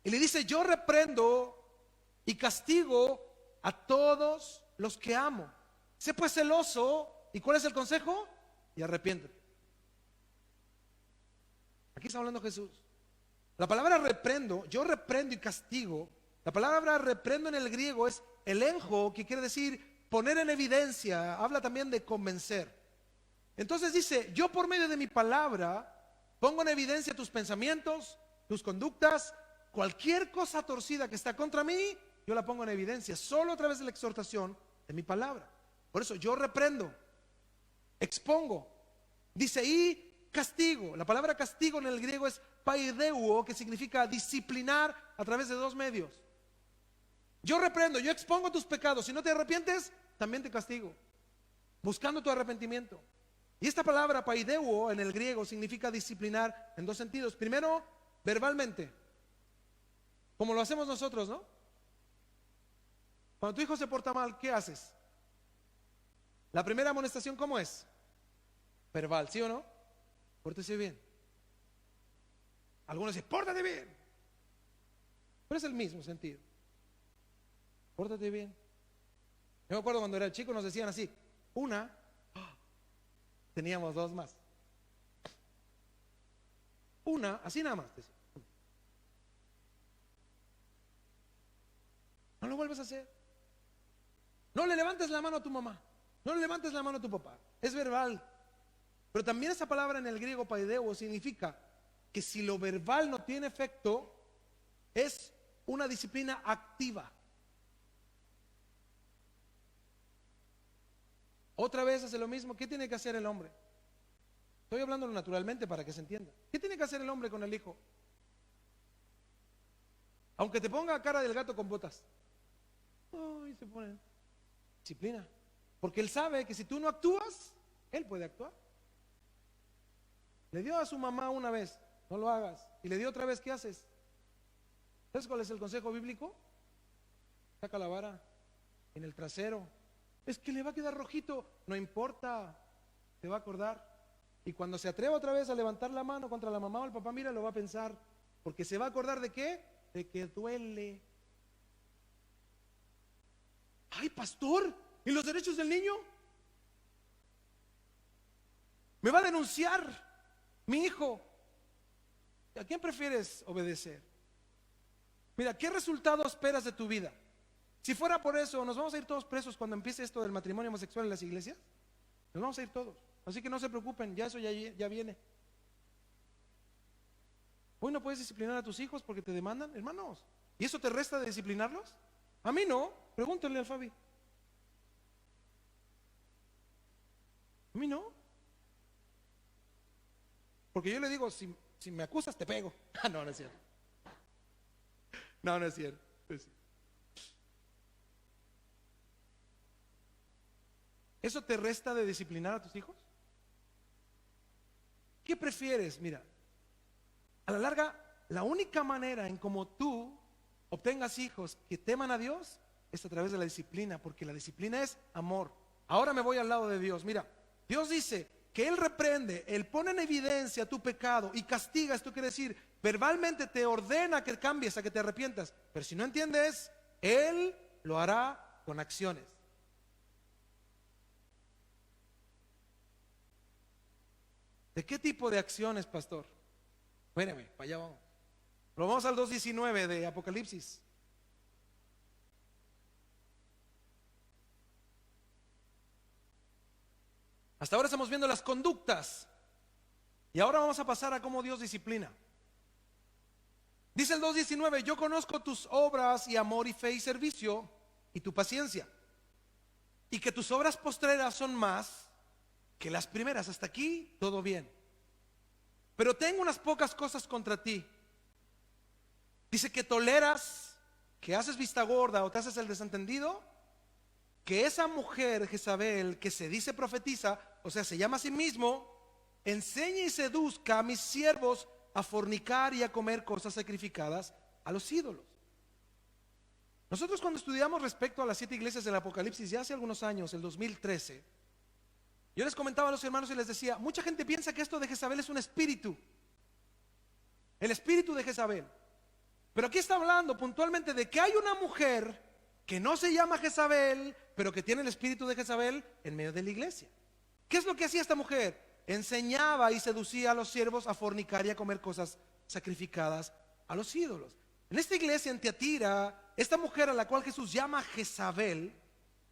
Y le dice: yo reprendo y castigo a todos los que amo. Sé pues celoso. ¿Y cuál es el consejo? Y arrepiéntete. Aquí está hablando Jesús. La palabra reprendo, yo reprendo y castigo. La palabra reprendo en el griego es elenjo, que quiere decir poner en evidencia. Habla también de convencer. Entonces dice: yo por medio de mi palabra pongo en evidencia tus pensamientos, tus conductas, cualquier cosa torcida que está contra mí, yo la pongo en evidencia solo a través de la exhortación de mi palabra. Por eso yo reprendo, expongo. Dice: y castigo. La palabra castigo en el griego es paideuo, que significa disciplinar a través de dos medios. Yo reprendo, yo expongo tus pecados. Si no te arrepientes, también te castigo, buscando tu arrepentimiento. Y esta palabra paideuo en el griego significa disciplinar en dos sentidos. Primero, verbalmente, como lo hacemos nosotros, ¿no? Cuando tu hijo se porta mal, ¿qué haces? La primera amonestación, ¿cómo es? Verbal, ¿sí o no? Pórtese bien. Algunos dicen: pórtate bien. Pero es el mismo sentido. Pórtate bien. Yo me acuerdo cuando era chico nos decían así: una, teníamos dos más. Una, así nada más. No lo vuelvas a hacer. No le levantes la mano a tu mamá. No le levantes la mano a tu papá. Es verbal. Pero también esa palabra en el griego paideuo significa que si lo verbal no tiene efecto, es una disciplina activa. Otra vez hace lo mismo. ¿Qué tiene que hacer el hombre? Estoy hablándolo naturalmente para que se entienda. ¿Qué tiene que hacer el hombre con el hijo? Aunque te ponga cara del gato con botas, ay, se pone disciplina. Porque él sabe que si tú no actúas, él puede actuar. Le dio a su mamá una vez: no lo hagas. Y le dio otra vez: ¿qué haces? ¿Sabes cuál es el consejo bíblico? Saca la vara en el trasero. Es que le va a quedar rojito. No importa, te va a acordar. Y cuando se atreva otra vez a levantar la mano contra la mamá o el papá, mira, lo va a pensar. Porque se va a acordar ¿de qué? De que duele. Ay, pastor, ¿y los derechos del niño? Me va a denunciar mi hijo. ¿A quién prefieres obedecer? Mira, ¿qué resultado esperas de tu vida? Si fuera por eso, nos vamos a ir todos presos cuando empiece esto del matrimonio homosexual en las iglesias. Nos vamos a ir todos. Así que no se preocupen, ya eso ya viene. Hoy no puedes disciplinar a tus hijos porque te demandan, hermanos. ¿Y eso te resta de disciplinarlos? A mí no, pregúntale al Fabi. A mí no. Porque yo le digo, si me acusas te pego. Ah, no, no es cierto. No, no es cierto. ¿Eso te resta de disciplinar a tus hijos? ¿Qué prefieres? Mira, a la larga, la única manera en cómo tú obtengas hijos que teman a Dios es a través de la disciplina, porque la disciplina es amor. Ahora me voy al lado de Dios. Mira, Dios dice que Él reprende, Él pone en evidencia tu pecado y castiga. Esto quiere decir, verbalmente te ordena que cambies, a que te arrepientas. Pero si no entiendes, Él lo hará con acciones. ¿De qué tipo de acciones, pastor? Espérame, para allá vamos. Pero vamos al 2:19 de Apocalipsis. Hasta ahora estamos viendo las conductas. Y ahora vamos a pasar a cómo Dios disciplina. Dice el 2:19, yo conozco tus obras y amor y fe y servicio y tu paciencia. Y que tus obras postreras son más que las primeras. Hasta aquí todo bien. Pero tengo unas pocas cosas contra ti. Dice que toleras, que haces vista gorda o te haces el desentendido, que esa mujer Jezabel que se dice profetiza, o sea, se llama a sí mismo, enseña y seduzca a mis siervos a fornicar y a comer cosas sacrificadas a los ídolos. Nosotros cuando estudiamos respecto a las 7 iglesias del Apocalipsis ya hace algunos años, el 2013, yo les comentaba a los hermanos y les decía, mucha gente piensa que esto de Jezabel es un espíritu, el espíritu de Jezabel. Pero aquí está hablando puntualmente de que hay una mujer que no se llama Jezabel, pero que tiene el espíritu de Jezabel en medio de la iglesia. ¿Qué es lo que hacía esta mujer? Enseñaba y seducía a los siervos a fornicar y a comer cosas sacrificadas a los ídolos. En esta iglesia en Tiatira, esta mujer a la cual Jesús llama Jezabel,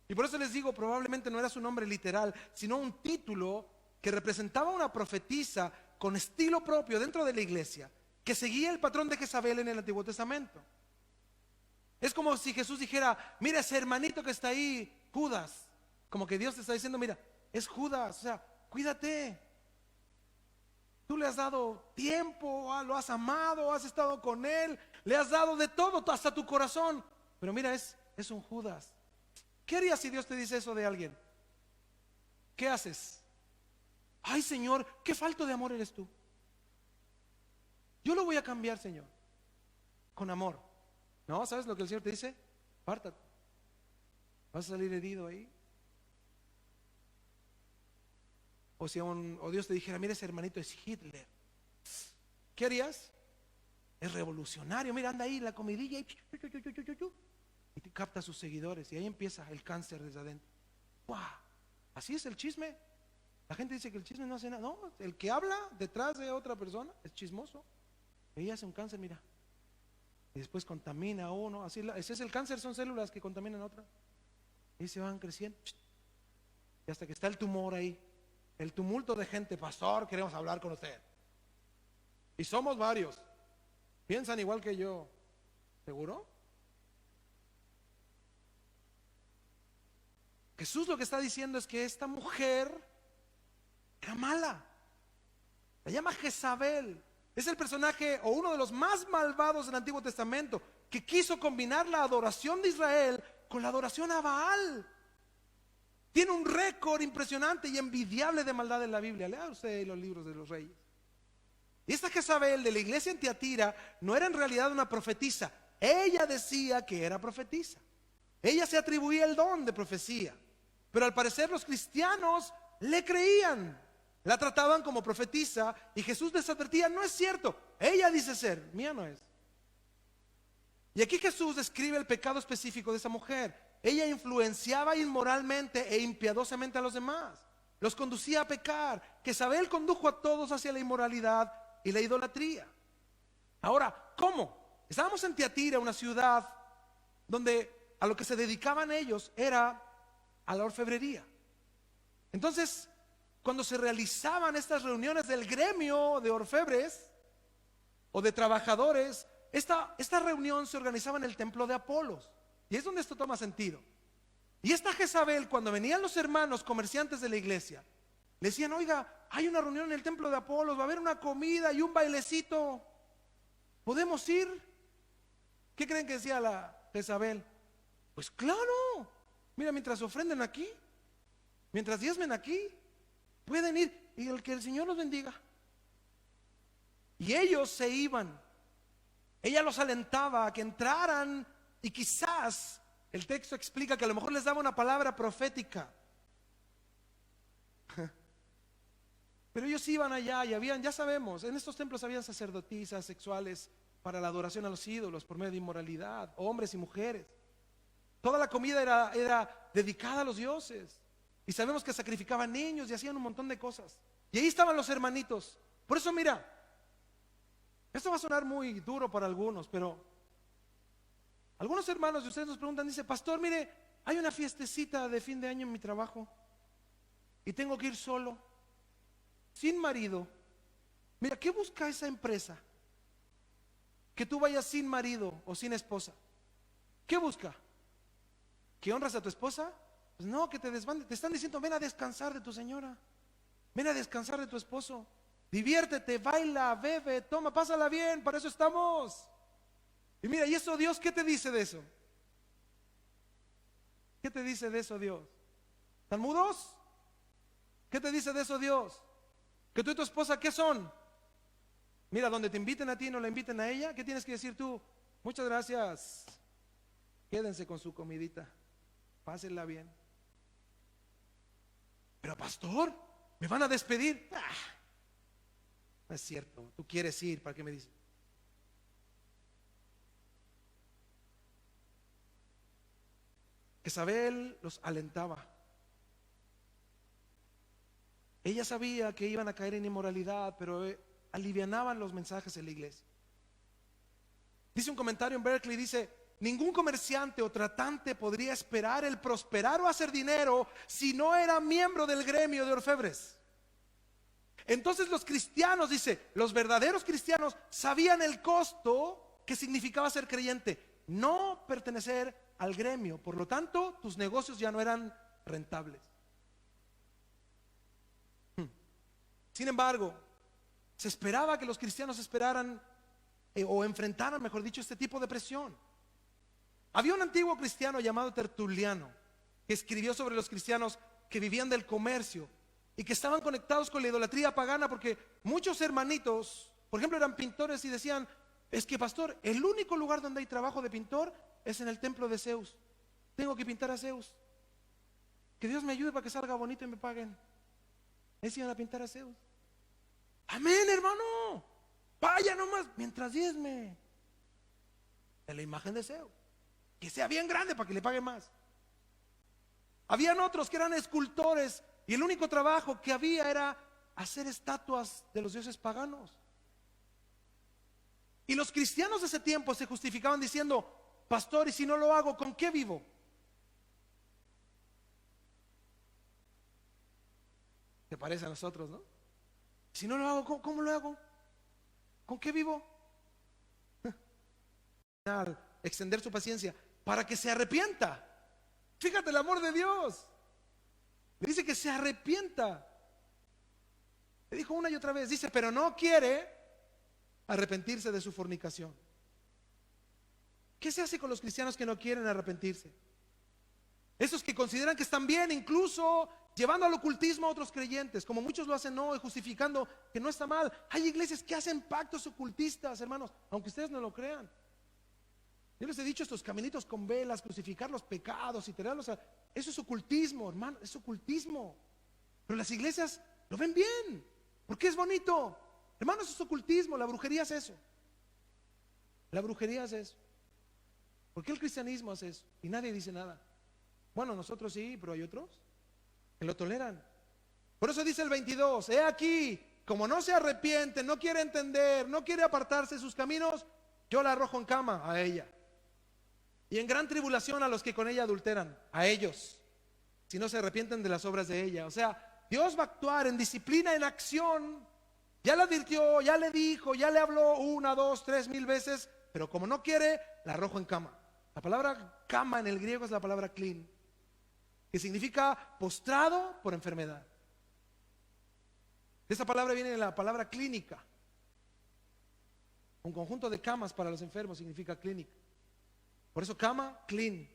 y por eso les digo, probablemente no era su nombre literal, sino un título que representaba una profetisa con estilo propio dentro de la iglesia, que seguía el patrón de Jezabel en el Antiguo Testamento. Es como si Jesús dijera, mira ese hermanito que está ahí, Judas. Como que Dios te está diciendo, mira, es Judas, o sea, cuídate. Tú le has dado tiempo, lo has amado, has estado con él, le has dado de todo, hasta tu corazón. Pero mira, es un Judas. ¿Qué harías si Dios te dice eso de alguien? ¿Qué haces? Ay, Señor, qué falto de amor eres tú. Yo lo voy a cambiar, Señor, con amor. No, ¿sabes lo que el Señor te dice? Apártate. Vas a salir herido ahí. O si o Dios te dijera, mira ese hermanito es Hitler. ¿Qué harías? Es revolucionario, mira, anda ahí en la comidilla y te capta a sus seguidores y ahí empieza el cáncer desde adentro. ¡Wow! Así es el chisme. La gente dice que el chisme no hace nada. No, el que habla detrás de otra persona es chismoso. Ella hace un cáncer, mira. Y después contamina a uno. Así ese es el cáncer, son células que contaminan a otra. Y se van creciendo. Y hasta que está el tumor ahí. El tumulto de gente, pastor, queremos hablar con usted. Y somos varios. Piensan igual que yo. ¿Seguro? Jesús lo que está diciendo es que esta mujer era mala. La llama Jezabel. Es el personaje o uno de los más malvados del Antiguo Testamento, que quiso combinar la adoración de Israel con la adoración a Baal. Tiene un récord impresionante y envidiable de maldad en la Biblia. Lea usted los libros de los reyes. Y esta Jezabel de la iglesia en Tiatira no era en realidad una profetisa. Ella decía que era profetisa. Ella se atribuía el don de profecía. Pero al parecer los cristianos le creían. La trataban como profetisa y Jesús les advertía, no es cierto. Ella dice ser, mía no es. Y aquí Jesús describe el pecado específico de esa mujer. Ella influenciaba inmoralmente e impiadosamente a los demás. Los conducía a pecar. Jezabel condujo a todos hacia la inmoralidad y la idolatría. Ahora, ¿cómo? Estábamos en Tiatira, una ciudad donde a lo que se dedicaban ellos era a la orfebrería. Entonces, cuando se realizaban estas reuniones del gremio de orfebres o de trabajadores, esta reunión se organizaba en el templo de Apolos. Y es donde esto toma sentido. Y esta Jezabel, cuando venían los hermanos comerciantes de la iglesia, le decían: oiga, hay una reunión en el templo de Apolos, va a haber una comida y un bailecito, ¿podemos ir? ¿Qué creen que decía la Jezabel? Pues claro, mira, mientras ofrenden aquí, mientras diezmen aquí, pueden ir, y que el Señor los bendiga. Y ellos se iban. Ella los alentaba a que entraran, y quizás el texto explica que a lo mejor les daba una palabra profética. Pero ellos iban allá y habían, ya sabemos, en estos templos habían sacerdotisas sexuales para la adoración a los ídolos por medio de inmoralidad, hombres y mujeres. Toda la comida era dedicada a los dioses. Y sabemos que sacrificaban niños y hacían un montón de cosas. Y ahí estaban los hermanitos. Por eso mira, esto va a sonar muy duro para algunos, pero algunos hermanos de ustedes nos preguntan, dice: pastor, mire, hay una fiestecita de fin de año en mi trabajo y tengo que ir solo, sin marido. Mira, ¿qué busca esa empresa? Que tú vayas sin marido o sin esposa. ¿Qué busca? ¿Que honras a tu esposa? Pues no, que te desbandes. Te están diciendo: ven a descansar de tu señora, ven a descansar de tu esposo, diviértete, baila, bebe, toma, pásala bien, para eso estamos. Y mira, ¿y eso Dios qué te dice de eso? ¿Qué te dice de eso Dios? ¿Están mudos? ¿Qué te dice de eso Dios? ¿Que tú y tu esposa qué son? Mira, donde te inviten a ti y no la inviten a ella, ¿qué tienes que decir tú? Muchas gracias, quédense con su comidita, pásenla bien. Pero pastor, ¿me van a despedir? No es cierto, tú quieres ir, ¿para qué me dices? Jezabel los alentaba. Ella sabía que iban a caer en inmoralidad, pero alivianaban los mensajes en la iglesia. Dice un comentario en Berkeley, dice: ningún comerciante o tratante podría esperar el prosperar o hacer dinero si no era miembro del gremio de orfebres. Entonces los cristianos, dice, los verdaderos cristianos sabían el costo que significaba ser creyente, no pertenecer al gremio. Por lo tanto, tus negocios ya no eran rentables. Sin embargo, se esperaba que los cristianos esperaran o enfrentaran, mejor dicho, este tipo de presión. Había un antiguo cristiano llamado Tertuliano que escribió sobre los cristianos que vivían del comercio y que estaban conectados con la idolatría pagana, porque muchos hermanitos, por ejemplo, eran pintores y decían: es que pastor, el único lugar donde hay trabajo de pintor es en el templo de Zeus. Tengo que pintar a Zeus. Que Dios me ayude para que salga bonito y me paguen. Ellos iban a pintar a Zeus. Amén, hermano. Vaya nomás, mientras diezme de la imagen de Zeus, que sea bien grande para que le pague más. Habían otros que eran escultores y el único trabajo que había era hacer estatuas de los dioses paganos. Y los cristianos de ese tiempo se justificaban diciendo: pastor, y si no lo hago, ¿con qué vivo? ¿Te parece a nosotros, no? Si no lo hago, ¿cómo lo hago? ¿Con qué vivo? Extender su paciencia para que se arrepienta. Fíjate el amor de Dios. Le dice que se arrepienta. Le dijo una y otra vez, dice, pero no quiere arrepentirse de su fornicación. ¿Qué se hace con los cristianos que no quieren arrepentirse? Esos que consideran que están bien, incluso llevando al ocultismo a otros creyentes, como muchos lo hacen hoy, justificando que no está mal. Hay iglesias que hacen pactos ocultistas, hermanos, aunque ustedes no lo crean. Yo les he dicho, estos caminitos con velas, crucificar los pecados y tirarlos a... Eso es ocultismo, hermano, es ocultismo. Pero las iglesias lo ven bien, porque es bonito. Hermanos, eso es ocultismo, la brujería es eso. La brujería es eso. ¿Por qué el cristianismo hace eso? Y nadie dice nada. Bueno, nosotros sí, pero hay otros que lo toleran. Por eso dice el 22, he aquí, como no se arrepiente, no quiere entender, no quiere apartarse de sus caminos, yo la arrojo en cama a ella. y en gran tribulación a los que con ella adulteran, a ellos, si no se arrepienten de las obras de ella. O sea, Dios va a actuar en disciplina, en acción. Ya le advirtió, ya le dijo, ya le habló 1, 2, 3 mil veces, pero como no quiere, la arrojo en cama. La palabra cama en el griego es la palabra clean, que significa postrado por enfermedad. De esa palabra viene la palabra clínica. Un conjunto de camas para los enfermos significa clínica. Por eso cama, clean.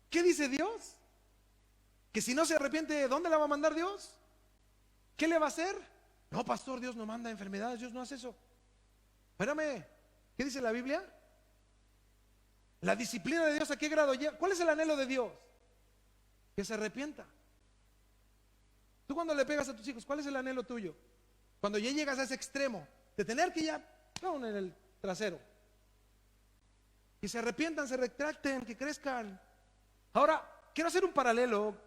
¿Qué dice Dios? Que si no se arrepiente, ¿dónde la va a mandar Dios? ¿Qué le va a hacer? No, pastor, Dios no manda enfermedades, Dios no hace eso. Espérame, ¿qué dice la Biblia? La disciplina de Dios, ¿a qué grado llega? ¿Cuál es el anhelo de Dios? Que se arrepienta. Tú cuando le pegas a tus hijos, ¿cuál es el anhelo tuyo? Cuando ya llegas a ese extremo de tener que ya en el trasero, que se arrepientan, se retracten, que crezcan. Ahora, quiero hacer un paralelo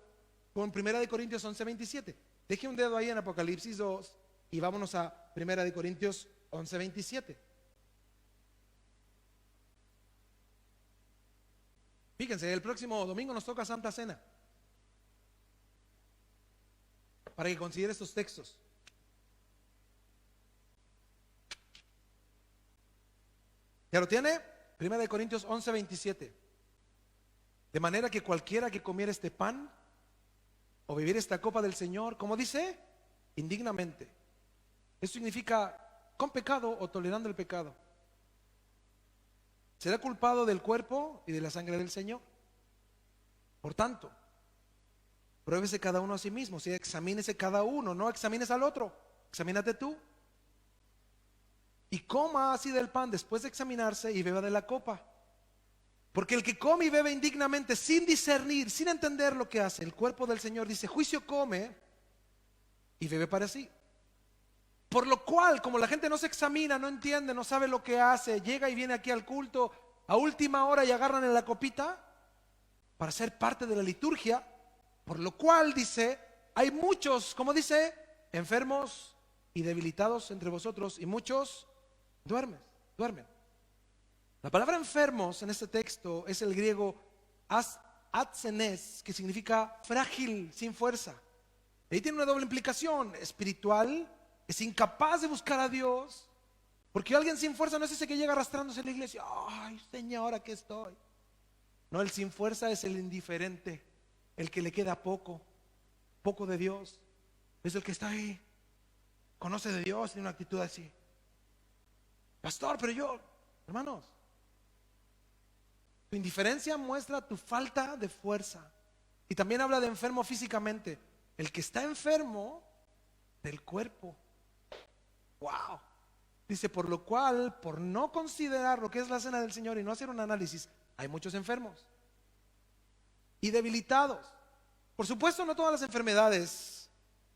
con 1 Corintios 11:27. Deje un dedo ahí en Apocalipsis 2 y vámonos a 1 Corintios 11:27. Fíjense, el próximo domingo nos toca Santa Cena, para que considere estos textos. ¿Ya lo tiene? 1 Corintios 11:27. De manera que cualquiera que comiera este pan o bebiera esta copa del Señor, ¿cómo dice? Indignamente. Eso significa con pecado o tolerando el pecado. Será culpado del cuerpo y de la sangre del Señor. Por tanto, pruébese cada uno a sí mismo, si examínese cada uno, no examines al otro, examínate tú. Y coma así del pan después de examinarse y beba de la copa. Porque el que come y bebe indignamente, sin discernir, sin entender lo que hace, el cuerpo del Señor, dice, juicio come y bebe para sí. Por lo cual, como la gente no se examina, no entiende, no sabe lo que hace, llega y viene aquí al culto a última hora y agarran en la copita para ser parte de la liturgia. Por lo cual, dice, hay muchos, como dice, enfermos y debilitados entre vosotros, y muchos duermen. La palabra enfermos en este texto es el griego atzenes, que significa frágil, sin fuerza. Ahí tiene una doble implicación espiritual. Es incapaz de buscar a Dios, porque alguien sin fuerza no es ese que llega arrastrándose a la iglesia. Ay, Señor, aquí estoy. No, el sin fuerza es el indiferente, el que le queda poco de Dios. Es el que está ahí, conoce de Dios, tiene una actitud así. Pastor, pero yo, hermanos, tu indiferencia muestra tu falta de fuerza. Y también habla de enfermo físicamente. El que está enfermo del cuerpo. Wow. Dice, por lo cual, por no considerar lo que es la cena del Señor y no hacer un análisis, hay muchos enfermos y debilitados. Por supuesto, no todas las enfermedades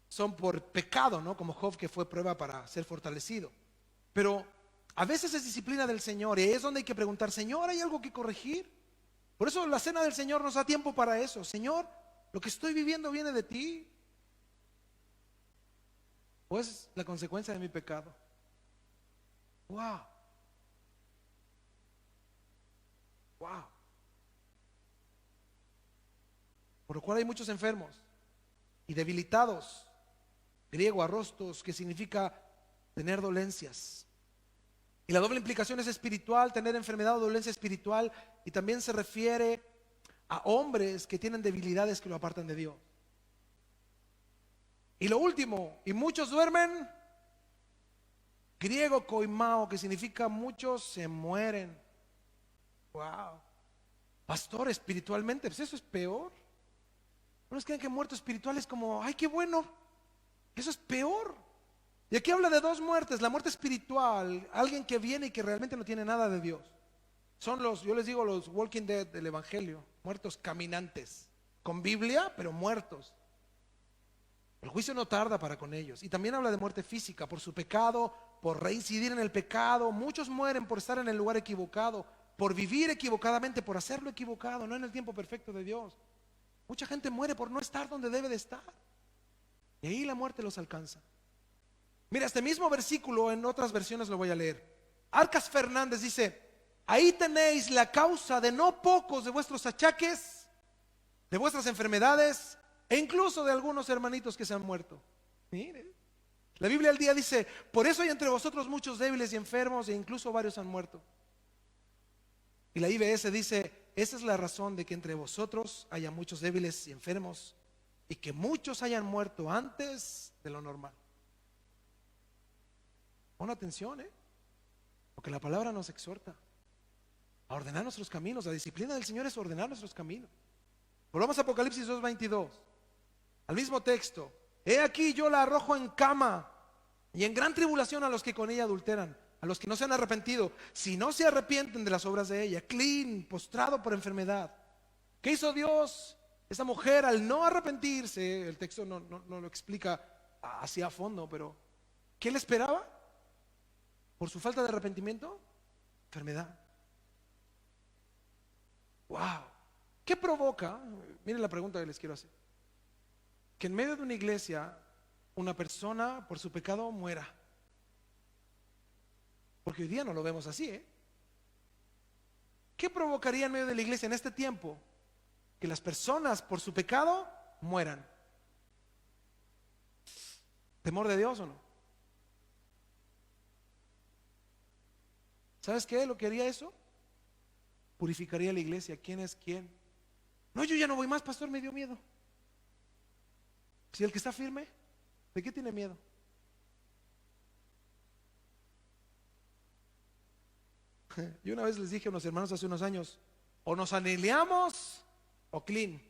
son por pecado, ¿no? Como Job, que fue prueba para ser fortalecido. Pero a veces es disciplina del Señor y es donde hay que preguntar, Señor, ¿hay algo que corregir? Por eso la cena del Señor nos da tiempo para eso. Señor, ¿lo que estoy viviendo viene de ti? ¿O es la consecuencia de mi pecado? Wow. Por lo cual hay muchos enfermos y debilitados. Griego, arrostos, que significa tener dolencias. Y la doble implicación es espiritual, tener enfermedad o dolencia espiritual. Y también se refiere a hombres que tienen debilidades que lo apartan de Dios. Y lo último, y muchos duermen, griego koimao, que significa muchos se mueren. Wow. Pastor, espiritualmente, pues eso es peor. Unos creen que muerto espiritual es como, ay, qué bueno. Eso es peor. Y aquí habla de dos muertes. La muerte espiritual, alguien que viene y que realmente no tiene nada de Dios. Son los, yo les digo, los Walking Dead del Evangelio, muertos caminantes, con Biblia, pero muertos. El juicio no tarda para con ellos. Y también habla de muerte física, por su pecado, por reincidir en el pecado. Muchos mueren por estar en el lugar equivocado, por vivir equivocadamente, por hacerlo equivocado, no en el tiempo perfecto de Dios. Mucha gente muere por no estar donde debe de estar. Y ahí la muerte los alcanza. Mira, este mismo versículo en otras versiones lo voy a leer. Arcas Fernández dice, ahí tenéis la causa de no pocos de vuestros achaques, de vuestras enfermedades e incluso de algunos hermanitos que se han muerto. Mire, la Biblia al día dice: por eso hay entre vosotros muchos débiles y enfermos, e incluso varios han muerto. Y la IBS dice: esa es la razón de que entre vosotros haya muchos débiles y enfermos, y que muchos hayan muerto antes de lo normal. Pon atención, porque la palabra nos exhorta a ordenar nuestros caminos. La disciplina del Señor es ordenar nuestros caminos. Volvamos a Apocalipsis 2:22, al mismo texto: he aquí yo la arrojo en cama y en gran tribulación a los que con ella adulteran, a los que no se han arrepentido, si no se arrepienten de las obras de ella. Clean, postrado por enfermedad. ¿Qué hizo Dios? Esta mujer, al no arrepentirse, el texto no lo explica así a fondo, pero ¿qué le esperaba? Por su falta de arrepentimiento, enfermedad. Wow. ¿Qué provoca? Miren la pregunta que les quiero hacer: que en medio de una iglesia una persona por su pecado muera. Porque hoy día no lo vemos así, ¿Qué provocaría en medio de la iglesia en este tiempo que las personas por su pecado mueran? ¿Temor de Dios o no? ¿Sabes qué? Lo que haría eso, purificaría la iglesia. ¿Quién es quién? No, yo ya no voy más, pastor, me dio miedo. Si el que está firme, ¿de qué tiene miedo? Yo una vez les dije a unos hermanos hace unos años: o nos anhelamos o clean,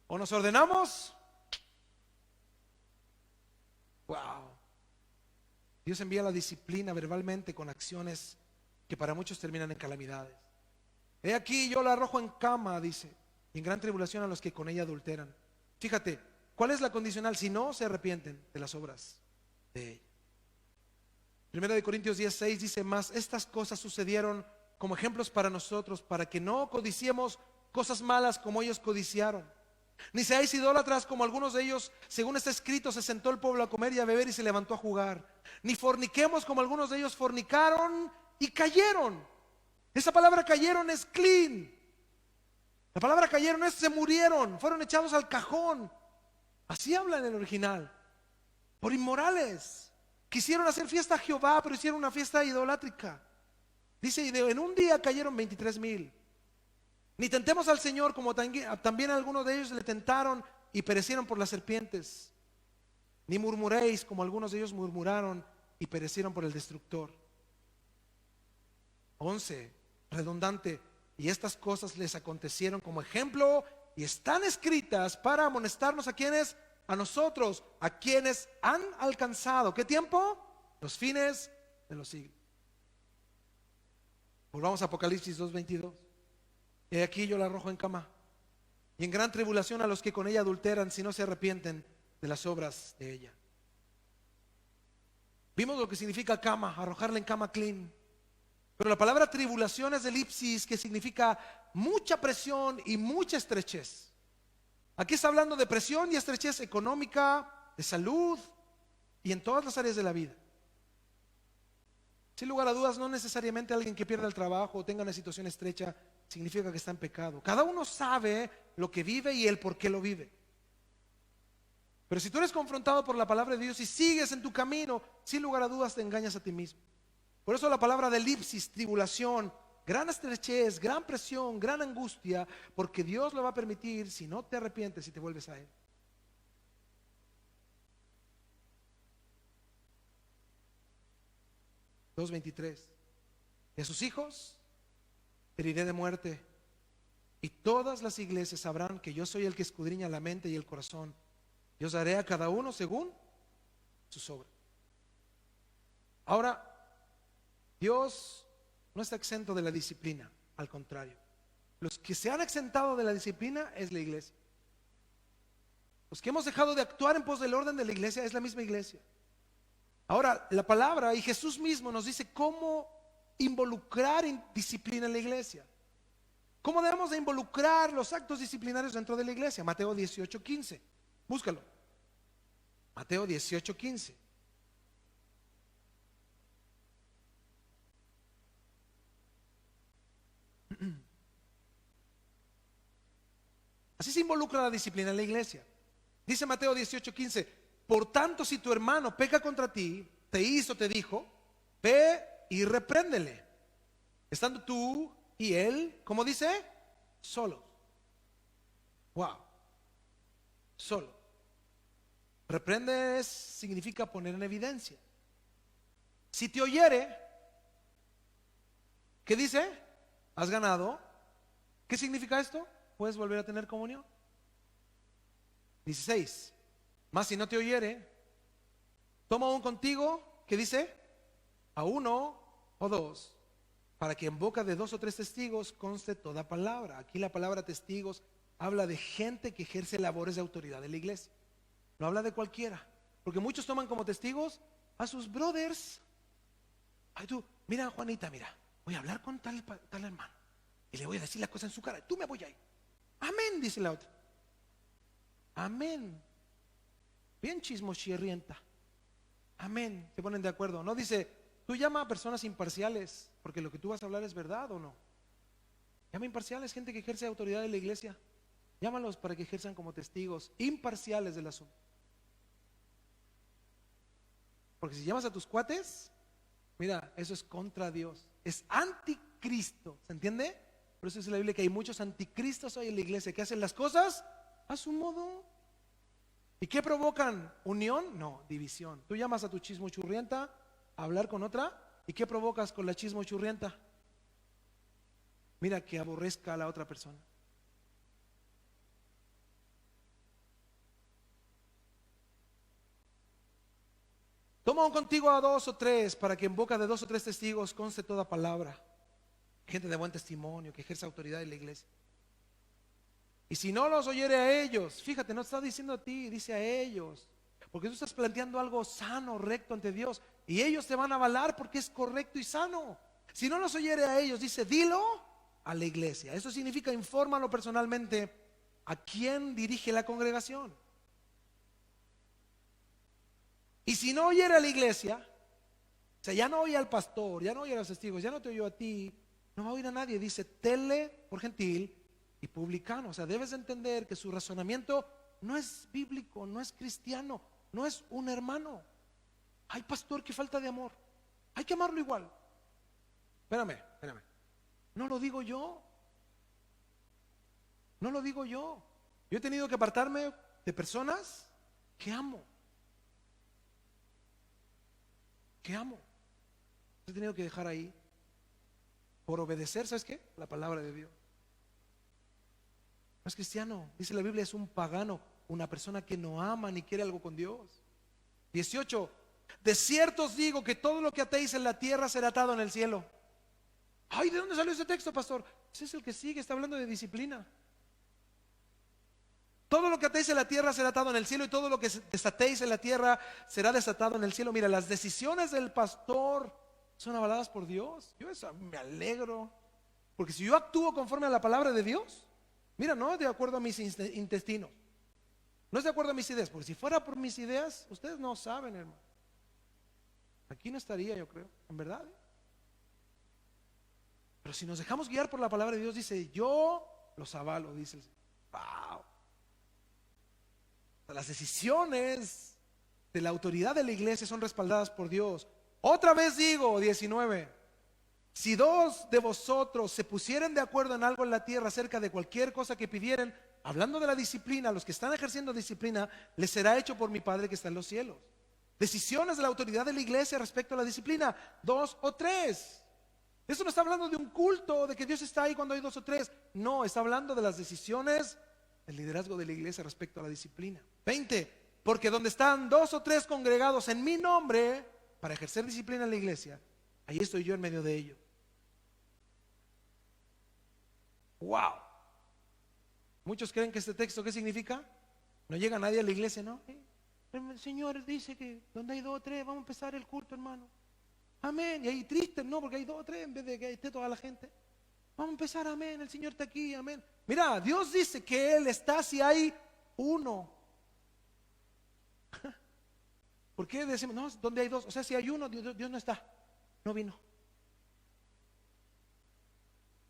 o nos ordenamos. Wow. Dios envía la disciplina verbalmente con acciones que para muchos terminan en calamidades. He aquí yo la arrojo en cama, dice, y en gran tribulación a los que con ella adulteran. Fíjate, ¿cuál es la condicional? Si no se arrepienten de las obras de ella. Primera de Corintios 10:6 dice: mas estas cosas sucedieron como ejemplos para nosotros, para que no codiciemos cosas malas como ellos codiciaron, ni seáis idólatras como algunos de ellos. Según está escrito, se sentó el pueblo a comer y a beber y se levantó a jugar. Ni forniquemos como algunos de ellos fornicaron y cayeron. Esa palabra cayeron es clean. La palabra cayeron es se murieron, fueron echados al cajón. Así habla en el original. Por inmorales. Quisieron hacer fiesta a Jehová, pero hicieron una fiesta idolátrica. Dice: y en un día cayeron 23,000. Ni tentemos al Señor, como también algunos de ellos le tentaron y perecieron por las serpientes. Ni murmuréis, como algunos de ellos murmuraron y perecieron por el destructor. 11, redundante: y estas cosas les acontecieron como ejemplo y están escritas para amonestarnos. ¿A quiénes? A nosotros, a quienes han alcanzado ¿qué tiempo? Los fines de los siglos. Volvamos a Apocalipsis 2:22. He aquí yo la arrojo en cama y en gran tribulación a los que con ella adulteran, si no se arrepienten de las obras de ella. Vimos lo que significa cama, arrojarla en cama clean. Pero la palabra tribulación es del ipsis, que significa mucha presión y mucha estrechez. Aquí está hablando de presión y estrechez económica, de salud y en todas las áreas de la vida. Sin lugar a dudas, no necesariamente alguien que pierda el trabajo o tenga una situación estrecha significa que está en pecado. Cada uno sabe lo que vive y el por qué lo vive. Pero si tú eres confrontado por la palabra de Dios y sigues en tu camino, sin lugar a dudas te engañas a ti mismo. Por eso la palabra de elipsis, tribulación, gran estrechez, gran presión, gran angustia, porque Dios lo va a permitir si no te arrepientes y te vuelves a Él. Dos 23. Y a sus hijos heriré de muerte, y todas las iglesias sabrán que yo soy el que escudriña la mente y el corazón, y os daré a cada uno según sus obras. Ahora, Dios no está exento de la disciplina, al contrario. Los que se han exentado de la disciplina es la iglesia. Los que hemos dejado de actuar en pos del orden de la iglesia es la misma iglesia. Ahora, la palabra y Jesús mismo nos dice cómo involucrar en disciplina en la iglesia. ¿Cómo debemos de involucrar los actos disciplinarios dentro de la iglesia? Mateo 18:15. Búscalo. Mateo 18:15. Así se involucra la disciplina en la iglesia. Dice Mateo 18:15: por tanto, si tu hermano peca contra ti, te dijo, ve y repréndele, estando tú y él, ¿cómo dice? Solos. Wow. Solo. Reprende significa poner en evidencia. Si te oyere, ¿qué dice? Has ganado. ¿Qué significa esto? Puedes volver a tener comunión. 16. Mas si no te oyere, toma aún contigo, ¿qué dice? A uno o dos, para que en boca de 2 o 3 testigos conste toda palabra. Aquí la palabra testigos habla de gente que ejerce labores de autoridad en la iglesia. No habla de cualquiera, porque muchos toman como testigos a sus brothers. Ay, tú, mira Juanita, mira, voy a hablar con tal hermano y le voy a decir la cosa en su cara, tú me voy a ir. Amén, dice la otra. Amén. Bien chismochirrienta. Amén. Se ponen de acuerdo. No dice, tú llama a personas imparciales, porque lo que tú vas a hablar es verdad o no. Llama imparciales, gente que ejerce autoridad en la iglesia. Llámalos para que ejerzan como testigos imparciales del asunto. Porque si llamas a tus cuates, mira, eso es contra Dios. Es anticristo. ¿Se entiende? Por eso dice la Biblia que hay muchos anticristos hoy en la iglesia que hacen las cosas a su modo. ¿Y qué provocan? ¿Unión? No, división. Tú llamas a tu chismo churrienta a hablar con otra, ¿y qué provocas con la chismo churrienta? Mira, que aborrezca a la otra persona. Toma contigo a 2 o 3, para que en boca de 2 o 3 testigos conste toda palabra. Gente de buen testimonio que ejerce autoridad en la iglesia. Y si no los oyere a ellos, fíjate, no está diciendo a ti, dice a ellos, porque tú estás planteando algo sano, recto ante Dios, y ellos te van a avalar porque es correcto y sano. Si no los oyere a ellos, dice, dilo a la iglesia. Eso significa, infórmalo personalmente a quién dirige la congregación. Y si no oyere a la iglesia, o sea, ya no oye al pastor, ya no oye a los testigos, ya no te oyó a ti, no va a oír a nadie. Dice, tenle por gentil y publicano. O sea, debes de entender que su razonamiento no es bíblico, no es cristiano, no es un hermano. Ay, pastor, qué falta de amor. Hay que amarlo igual. Espérame. No lo digo yo. No lo digo yo. Yo he tenido que apartarme de personas que amo. He tenido que dejar ahí por obedecer, ¿sabes qué? La palabra de Dios. No es cristiano, dice la Biblia, es un pagano, una persona que no ama ni quiere algo con Dios. 18. De cierto os digo que todo lo que atéis en la tierra será atado en el cielo. Ay, ¿de dónde salió ese texto, pastor? Ese es el que sigue, está hablando de disciplina. Todo lo que atéis en la tierra será atado en el cielo, y todo lo que desatéis en la tierra será desatado en el cielo. Mira, las decisiones del pastor son avaladas por Dios. Yo eso me alegro, porque si yo actúo conforme a la palabra de Dios, mira, no es de acuerdo a mis intestinos, no es de acuerdo a mis ideas, porque si fuera por mis ideas, ustedes no saben, hermano, aquí no estaría, yo creo, en verdad. Pero si nos dejamos guiar por la palabra de Dios, dice, yo los avalo, dice el Señor. Wow. Las decisiones de la autoridad de la iglesia son respaldadas por Dios. Otra vez digo, 19, si 2 de vosotros se pusieren de acuerdo en algo en la tierra acerca de cualquier cosa que pidieren, hablando de la disciplina, los que están ejerciendo disciplina, les será hecho por mi Padre que está en los cielos. Decisiones de la autoridad de la iglesia respecto a la disciplina, 2 o 3. Eso no está hablando de un culto, de que Dios está ahí cuando hay 2 o 3. No, está hablando de las decisiones del liderazgo de la iglesia respecto a la disciplina. 20. Porque donde están 2 o 3 congregados en mi nombre para ejercer disciplina en la iglesia, ahí estoy yo en medio de ellos. Wow. Muchos creen que este texto, ¿qué significa? No llega nadie a la iglesia, ¿no? El Señor dice que donde hay 2 o 3 vamos a empezar el culto, hermano. Amén. Y ahí triste, no, porque hay 2 o 3 en vez de que esté toda la gente. Vamos a empezar, amén. El Señor está aquí, amén. Mira, Dios dice que Él está si hay uno. ¿Por qué decimos, no, donde hay 2? O sea, si hay uno, Dios no está, no vino.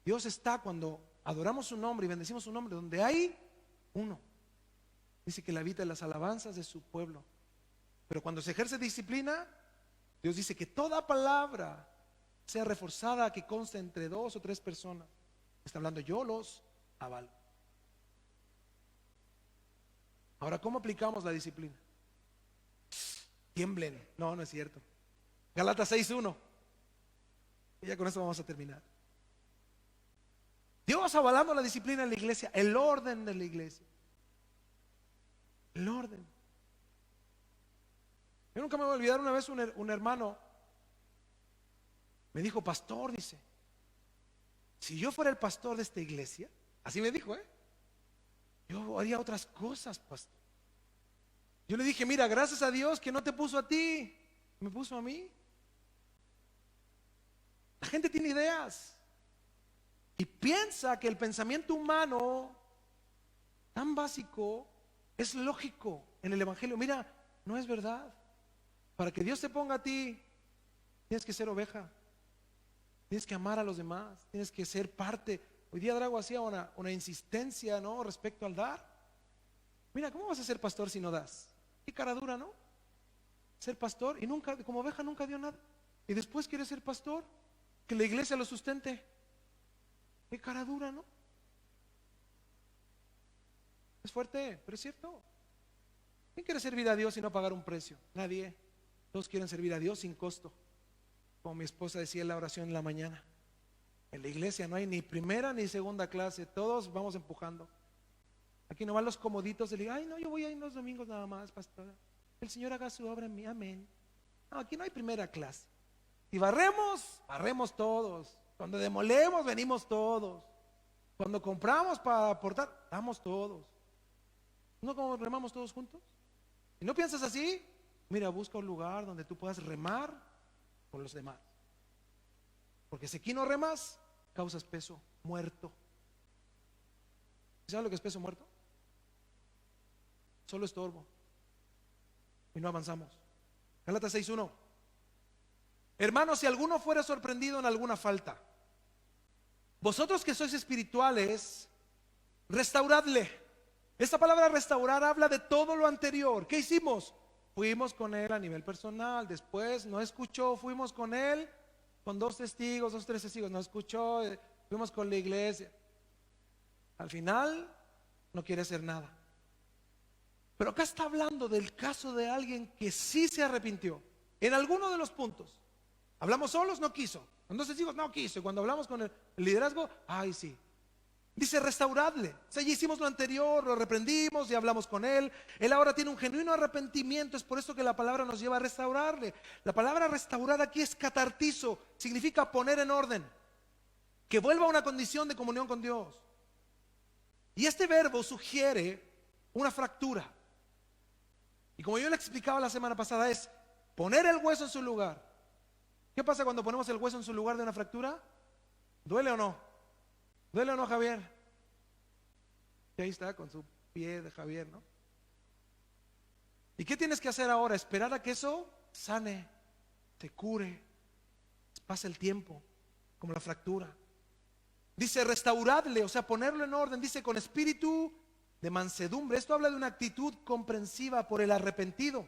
Dios está cuando adoramos su nombre y bendecimos su nombre, donde hay Uno. Dice que Él habita en las alabanzas de su pueblo. Pero cuando se ejerce disciplina, Dios dice que toda palabra sea reforzada, que conste entre 2 o 3 personas. Está hablando, yo los avalo. Ahora, ¿cómo aplicamos la disciplina? Tiemblen. No, no es cierto. Gálatas 6:1. Y ya con eso vamos a terminar. Dios avalando la disciplina en la iglesia, el orden de la iglesia. El orden. Yo nunca me voy a olvidar, una vez un hermano me dijo, pastor, dice, si yo fuera el pastor de esta iglesia, así me dijo, yo haría otras cosas, pastor. Yo le dije, mira, gracias a Dios que no te puso a ti, me puso a mí. La gente tiene ideas y piensa que el pensamiento humano tan básico es lógico en el evangelio. Mira, no es verdad. Para que Dios te ponga a ti, tienes que ser oveja, tienes que amar a los demás, tienes que ser parte. Hoy día Drago hacía una insistencia, ¿no?, respecto al dar. Mira, ¿cómo vas a ser pastor si no das? Qué cara dura, ¿no? Ser pastor y nunca, como oveja, nunca dio nada. Y después quiere ser pastor, que la iglesia lo sustente. Qué cara dura, ¿no? Es fuerte, pero es cierto. ¿Quién quiere servir a Dios y no pagar un precio? Nadie. Todos quieren servir a Dios sin costo. Como mi esposa decía en la oración en la mañana, en la iglesia no hay ni primera ni segunda clase, todos vamos empujando. Aquí no van los comoditos de ay, no, yo voy a ir los domingos nada más, pastor. El Señor haga su obra en mí, amén. No, aquí no hay primera clase. Y barremos todos. Cuando demolemos, venimos todos. Cuando compramos para aportar, damos todos. ¿No como remamos todos juntos? ¿Y no piensas así? Mira, busca un lugar donde tú puedas remar con los demás. Porque si aquí no remas, causas peso muerto. ¿Sabes lo que es peso muerto? Solo estorbo. Y no avanzamos. Gálatas 6:1. Hermanos, si alguno fuera sorprendido en alguna falta, vosotros que sois espirituales, restauradle. Esta palabra restaurar habla de todo lo anterior. ¿Qué hicimos? Fuimos con él a nivel personal, después no escuchó, fuimos con él con 2 testigos, 2, 3 testigos, no escuchó, fuimos con la iglesia. Al final no quiere hacer nada. Pero acá está hablando del caso de alguien que sí se arrepintió en alguno de los puntos. Hablamos solos, no quiso. Con 2 testigos, no quiso. Y cuando hablamos con el liderazgo, ay sí. Dice restauradle. O sea, ya hicimos lo anterior, lo reprendimos, ya hablamos con él. Él ahora tiene un genuino arrepentimiento. Es por eso que la palabra nos lleva a restaurarle. La palabra restaurar aquí es catartizo. Significa poner en orden. Que vuelva a una condición de comunión con Dios. Y este verbo sugiere una fractura. Y como yo le explicaba la semana pasada, es poner el hueso en su lugar. ¿Qué pasa cuando ponemos el hueso en su lugar de una fractura? ¿Duele o no? ¿Duele o no, Javier? Y ahí está con su pie de Javier, ¿no? ¿Y qué tienes que hacer ahora? Esperar a que eso sane, te cure, pase el tiempo, como la fractura. Dice restauradle, o sea, ponerlo en orden. Dice con espíritu de mansedumbre. Esto habla de una actitud comprensiva por el arrepentido.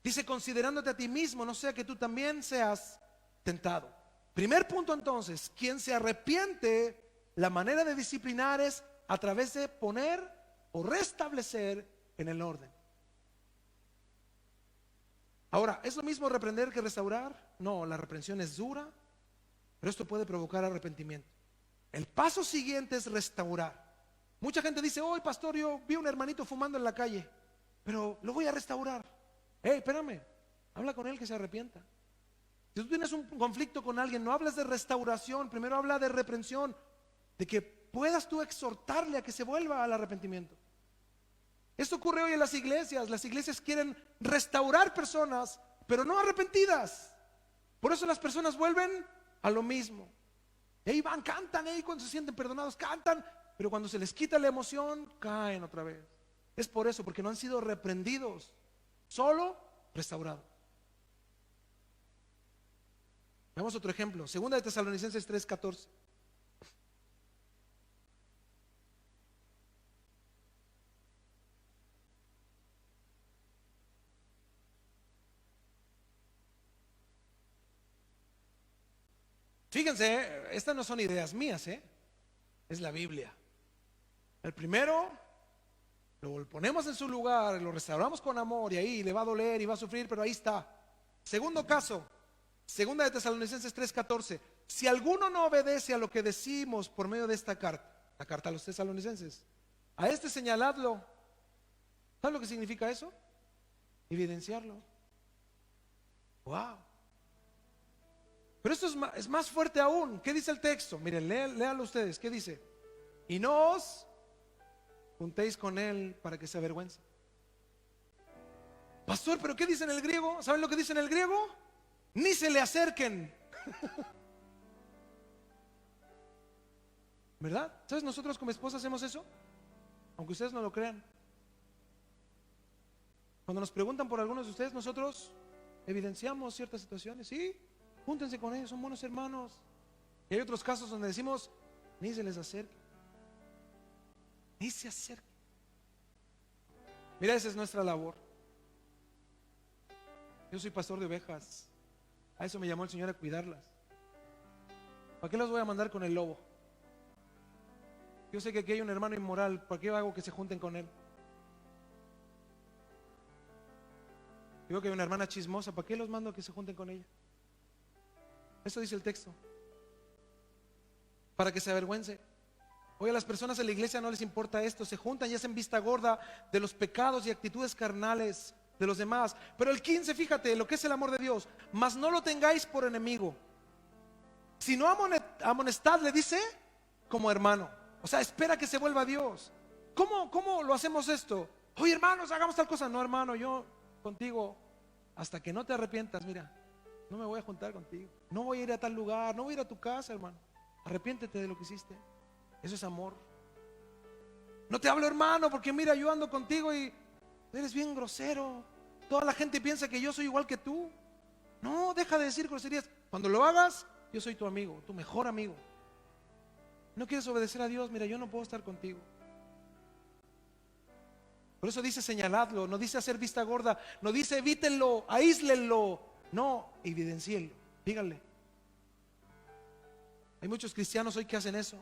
Dice considerándote a ti mismo, no sea que tú también seas tentado. Primer punto entonces, quien se arrepiente, la manera de disciplinar es a través de poner o restablecer en el orden. Ahora, ¿es lo mismo reprender que restaurar? No, la reprensión es dura, pero esto puede provocar arrepentimiento. El paso siguiente es restaurar. Mucha gente dice, hoy pastor, yo vi un hermanito fumando en la calle, pero lo voy a restaurar. Espérame, habla con él que se arrepienta. Si tú tienes un conflicto con alguien, no hablas de restauración, primero habla de reprensión, de que puedas tú exhortarle a que se vuelva al arrepentimiento. Esto ocurre hoy en las iglesias quieren restaurar personas, pero no arrepentidas. Por eso las personas vuelven a lo mismo. Y ahí van, cantan, cuando se sienten perdonados, cantan, pero cuando se les quita la emoción, caen otra vez. Es por eso, porque no han sido reprendidos, solo restaurados. Veamos otro ejemplo, 2 de Tesalonicenses 3:14. Fíjense, estas no son ideas mías, es la Biblia. El primero lo ponemos en su lugar, lo restauramos con amor y ahí le va a doler y va a sufrir, pero ahí está. Segundo caso, segunda de Tesalonicenses 3:14. Si alguno no obedece a lo que decimos por medio de esta carta, la carta a los tesalonicenses, a este señaladlo. ¿Sabes lo que significa eso? Evidenciarlo. Wow. Pero esto es más fuerte aún. ¿Qué dice el texto? Miren, léanlo ustedes. ¿Qué dice? Y no os juntéis con él para que se avergüence. Pastor, ¿pero qué dice en el griego? ¿Saben lo que dice en el griego? Ni se le acerquen. ¿Verdad? ¿Sabes? Nosotros como esposa hacemos eso, aunque ustedes no lo crean. Cuando nos preguntan por algunos de ustedes, nosotros evidenciamos ciertas situaciones. Sí, júntense con ellos, son buenos hermanos. Y hay otros casos donde decimos, ni se les acerque, ni se acerque. Mira, esa es nuestra labor. Yo soy pastor de ovejas. A eso me llamó el Señor, a cuidarlas. ¿Para qué las voy a mandar con el lobo? Yo sé que aquí hay un hermano inmoral. ¿Para qué hago que se junten con él? Digo que hay una hermana chismosa. ¿Para qué los mando a que se junten con ella? Eso dice el texto. Para que se avergüence. Hoy a las personas en la iglesia no les importa esto. Se juntan y hacen vista gorda de los pecados y actitudes carnales de los demás. Pero el 15, fíjate lo que es el amor de Dios. Mas no lo tengáis por enemigo, sino amonestadle, dice, como hermano. O sea, espera que se vuelva a Dios. ¿Cómo lo hacemos esto? Oye, hermanos, hagamos tal cosa. No, hermano, yo contigo, hasta que no te arrepientas, mira, no me voy a juntar contigo. No voy a ir a tal lugar, no voy a ir a tu casa, hermano. Arrepiéntete de lo que hiciste. Eso es amor. No te hablo, hermano, porque mira, yo ando contigo y eres bien grosero. Toda la gente piensa que yo soy igual que tú. No, deja de decir groserías. Cuando lo hagas, yo soy tu amigo, tu mejor amigo. No quieres obedecer a Dios, mira, yo no puedo estar contigo. Por eso dice señaladlo, no dice hacer vista gorda, no dice evítenlo, aíslenlo, no, evidencienlo, díganle. Hay muchos cristianos hoy que hacen eso.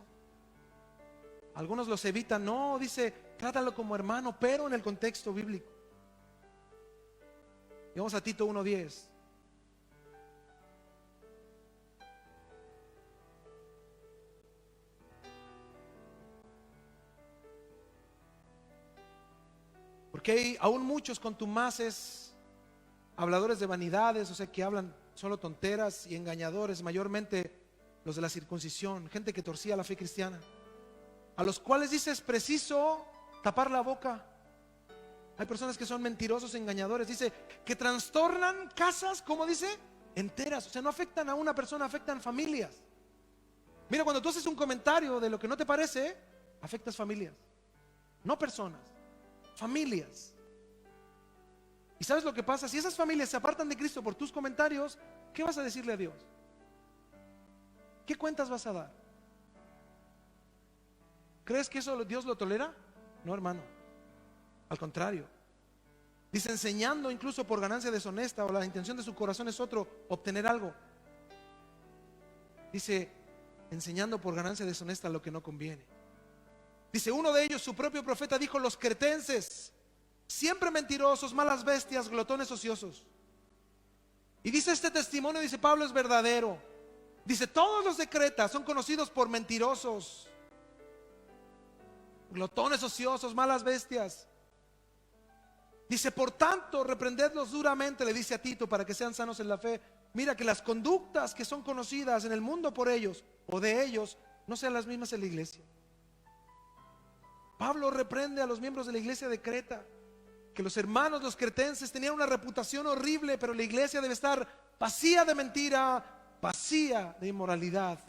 Algunos los evitan, no, dice, trátalo como hermano, pero en el contexto bíblico. Y vamos a Tito 1:10. Porque hay aún muchos contumaces, habladores de vanidades, o sea, que hablan solo tonteras, y engañadores, mayormente los de la circuncisión, gente que torcía la fe cristiana, a los cuales dice es preciso tapar la boca. Hay personas que son mentirosos, engañadores, dice que trastornan casas, ¿cómo dice? Enteras, o sea, no afectan a una persona, afectan familias. Mira, cuando tú haces un comentario de lo que no te parece, afectas familias, no personas, familias. ¿Y sabes lo que pasa? Si esas familias se apartan de Cristo por tus comentarios, ¿qué vas a decirle a Dios? ¿Qué cuentas vas a dar? ¿Crees que eso Dios lo tolera? No, hermano. Al contrario. Dice enseñando incluso por ganancia deshonesta, o la intención de su corazón es otro, obtener algo. Dice enseñando por ganancia deshonesta lo que no conviene. Dice uno de ellos, su propio profeta dijo, los cretenses, siempre mentirosos, malas bestias, glotones ociosos. Y dice este testimonio, dice Pablo, es verdadero. Dice todos los de Creta son conocidos por mentirosos, glotones ociosos, malas bestias. Dice por tanto reprendedlos duramente, le dice a Tito, para que sean sanos en la fe. Mira que las conductas que son conocidas en el mundo por ellos o de ellos no sean las mismas en la iglesia. Pablo reprende a los miembros de la iglesia de Creta, que los hermanos, los cretenses, tenían una reputación horrible, pero la iglesia debe estar vacía de mentira, vacía de inmoralidad,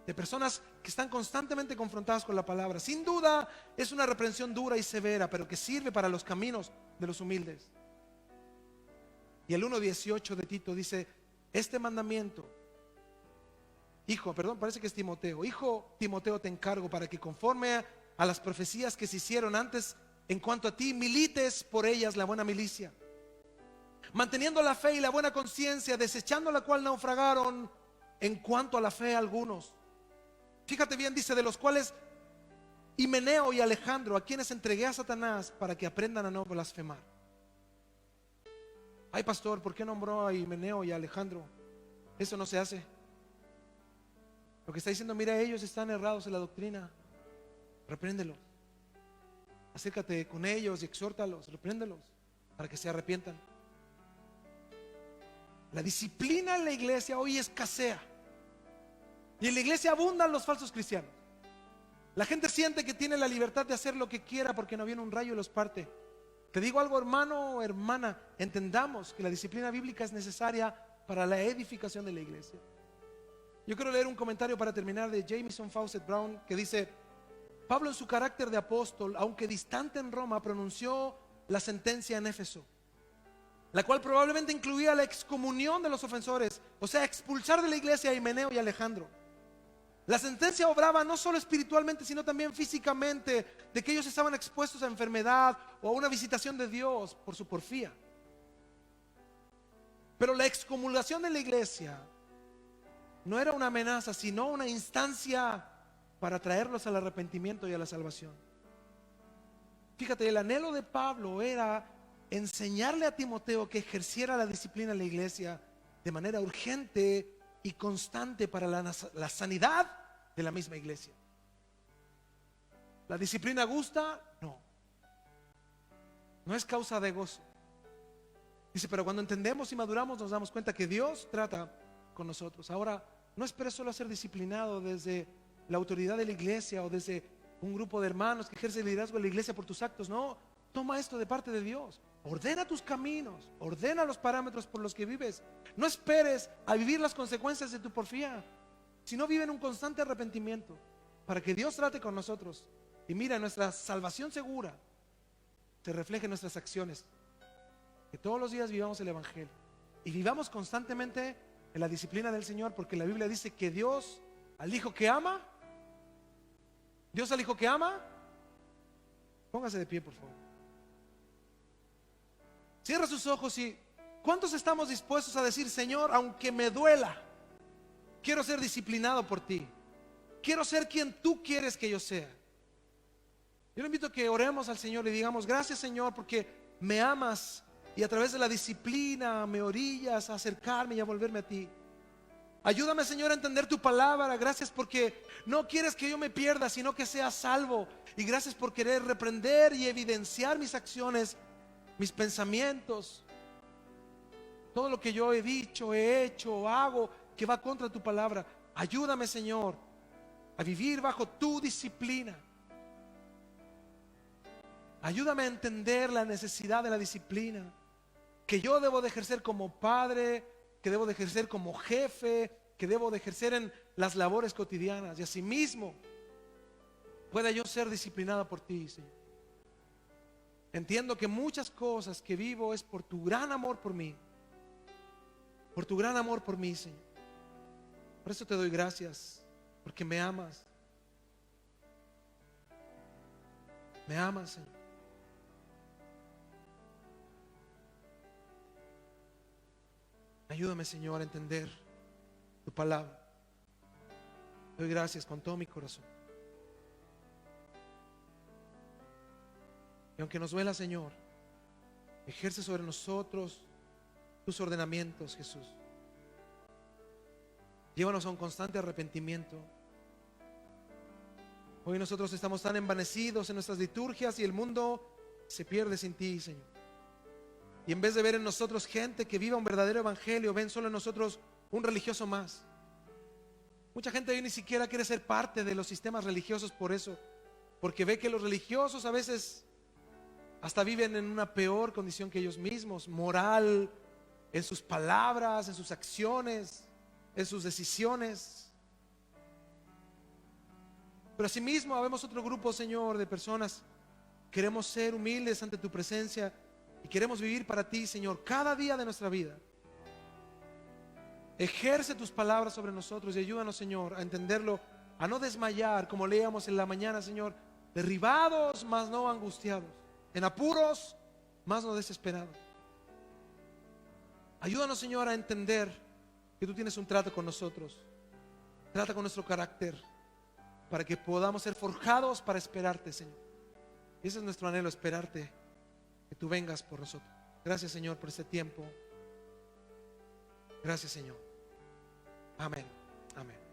de personas que están constantemente confrontadas con la palabra. Sin duda es una reprensión dura y severa, pero que sirve para los caminos de los humildes. Y el 1:18 de Tito dice, este mandamiento, parece que es Timoteo, hijo Timoteo, te encargo para que conforme a las profecías que se hicieron antes en cuanto a ti, milites por ellas la buena milicia, manteniendo la fe y la buena conciencia, desechando la cual naufragaron en cuanto a la fe algunos. Fíjate bien, dice, de los cuales Himeneo y Alejandro, a quienes entregué a Satanás para que aprendan a no blasfemar. Ay, pastor, ¿por qué nombró a Himeneo y a Alejandro? Eso no se hace. Lo que está diciendo, mira, ellos están errados en la doctrina. Repréndelos. Acércate con ellos y exhórtalos, repréndelos para que se arrepientan. La disciplina en la iglesia hoy escasea. Y en la iglesia abundan los falsos cristianos. La gente siente que tiene la libertad de hacer lo que quiera porque no viene un rayo y los parte. Te digo algo, hermano o hermana, entendamos que la disciplina bíblica es necesaria para la edificación de la iglesia. Yo quiero leer un comentario para terminar de Jamieson Fawcett Brown que dice: Pablo, en su carácter de apóstol, aunque distante en Roma, pronunció la sentencia en Éfeso, la cual probablemente incluía la excomunión de los ofensores, o sea, expulsar de la iglesia a Himeneo y Alejandro. La sentencia obraba no solo espiritualmente, sino también físicamente, de que ellos estaban expuestos a enfermedad o a una visitación de Dios por su porfía. Pero la excomulgación de la iglesia no era una amenaza, sino una instancia para traerlos al arrepentimiento y a la salvación. Fíjate, el anhelo de Pablo era enseñarle a Timoteo que ejerciera la disciplina en la iglesia de manera urgente y constante para la sanidad de la misma iglesia. ¿La disciplina gusta? No. No es causa de gozo. Dice, pero cuando entendemos y maduramos nos damos cuenta que Dios trata con nosotros. Ahora, no esperes solo a ser disciplinado desde la autoridad de la iglesia o desde un grupo de hermanos que ejerce el liderazgo de la iglesia por tus actos. No, toma esto de parte de Dios. Ordena tus caminos, ordena los parámetros por los que vives. No esperes a vivir las consecuencias de tu porfía, sino vive en un constante arrepentimiento para que Dios trate con nosotros. Y mira, nuestra salvación segura se refleja en nuestras acciones. Que todos los días vivamos el evangelio y vivamos constantemente en la disciplina del Señor, porque la Biblia dice que Dios al hijo que ama, Dios al hijo que ama, póngase de pie por favor. Cierra sus ojos y ¿cuántos estamos dispuestos a decir: Señor, aunque me duela, quiero ser disciplinado por ti, quiero ser quien tú quieres que yo sea? Yo le invito a que oremos al Señor y digamos: gracias, Señor, porque me amas y a través de la disciplina me orillas a acercarme y a volverme a ti. Ayúdame, Señor, a entender tu palabra. Gracias porque no quieres que yo me pierda, sino que sea salvo. Y gracias por querer reprender y evidenciar mis acciones, mis pensamientos, todo lo que yo he dicho, he hecho o hago que va contra tu palabra. Ayúdame, Señor, a vivir bajo tu disciplina. Ayúdame a entender la necesidad de la disciplina que yo debo de ejercer como padre, que debo de ejercer como jefe, que debo de ejercer en las labores cotidianas. Y asimismo pueda yo ser disciplinado por ti, Señor. Entiendo que muchas cosas que vivo es por tu gran amor por mí. Por tu gran amor por mí, Señor. Por eso te doy gracias, porque me amas. Me amas, Señor. Ayúdame, Señor, a entender tu palabra. Doy gracias con todo mi corazón. Y aunque nos duela, Señor, ejerce sobre nosotros tus ordenamientos, Jesús. Llévanos a un constante arrepentimiento. Hoy nosotros estamos tan envanecidos en nuestras liturgias y el mundo se pierde sin ti, Señor. Y en vez de ver en nosotros gente que viva un verdadero evangelio, ven solo en nosotros un religioso más. Mucha gente hoy ni siquiera quiere ser parte de los sistemas religiosos por eso, porque ve que los religiosos a veces hasta viven en una peor condición que ellos mismos, moral, en sus palabras, en sus acciones, en sus decisiones. Pero asimismo habemos otro grupo, Señor, de personas. Queremos ser humildes ante tu presencia y queremos vivir para ti, Señor, cada día de nuestra vida. Ejerce tus palabras sobre nosotros y ayúdanos, Señor, a entenderlo, a no desmayar, como leíamos en la mañana, Señor, derribados, mas no angustiados, en apuros, mas no desesperados. Ayúdanos, Señor, a entender que tú tienes un trato con nosotros. Trata con nuestro carácter para que podamos ser forjados para esperarte, Señor. Y ese es nuestro anhelo, esperarte, que tú vengas por nosotros. Gracias, Señor, por este tiempo. Gracias, Señor. Amén. Amén.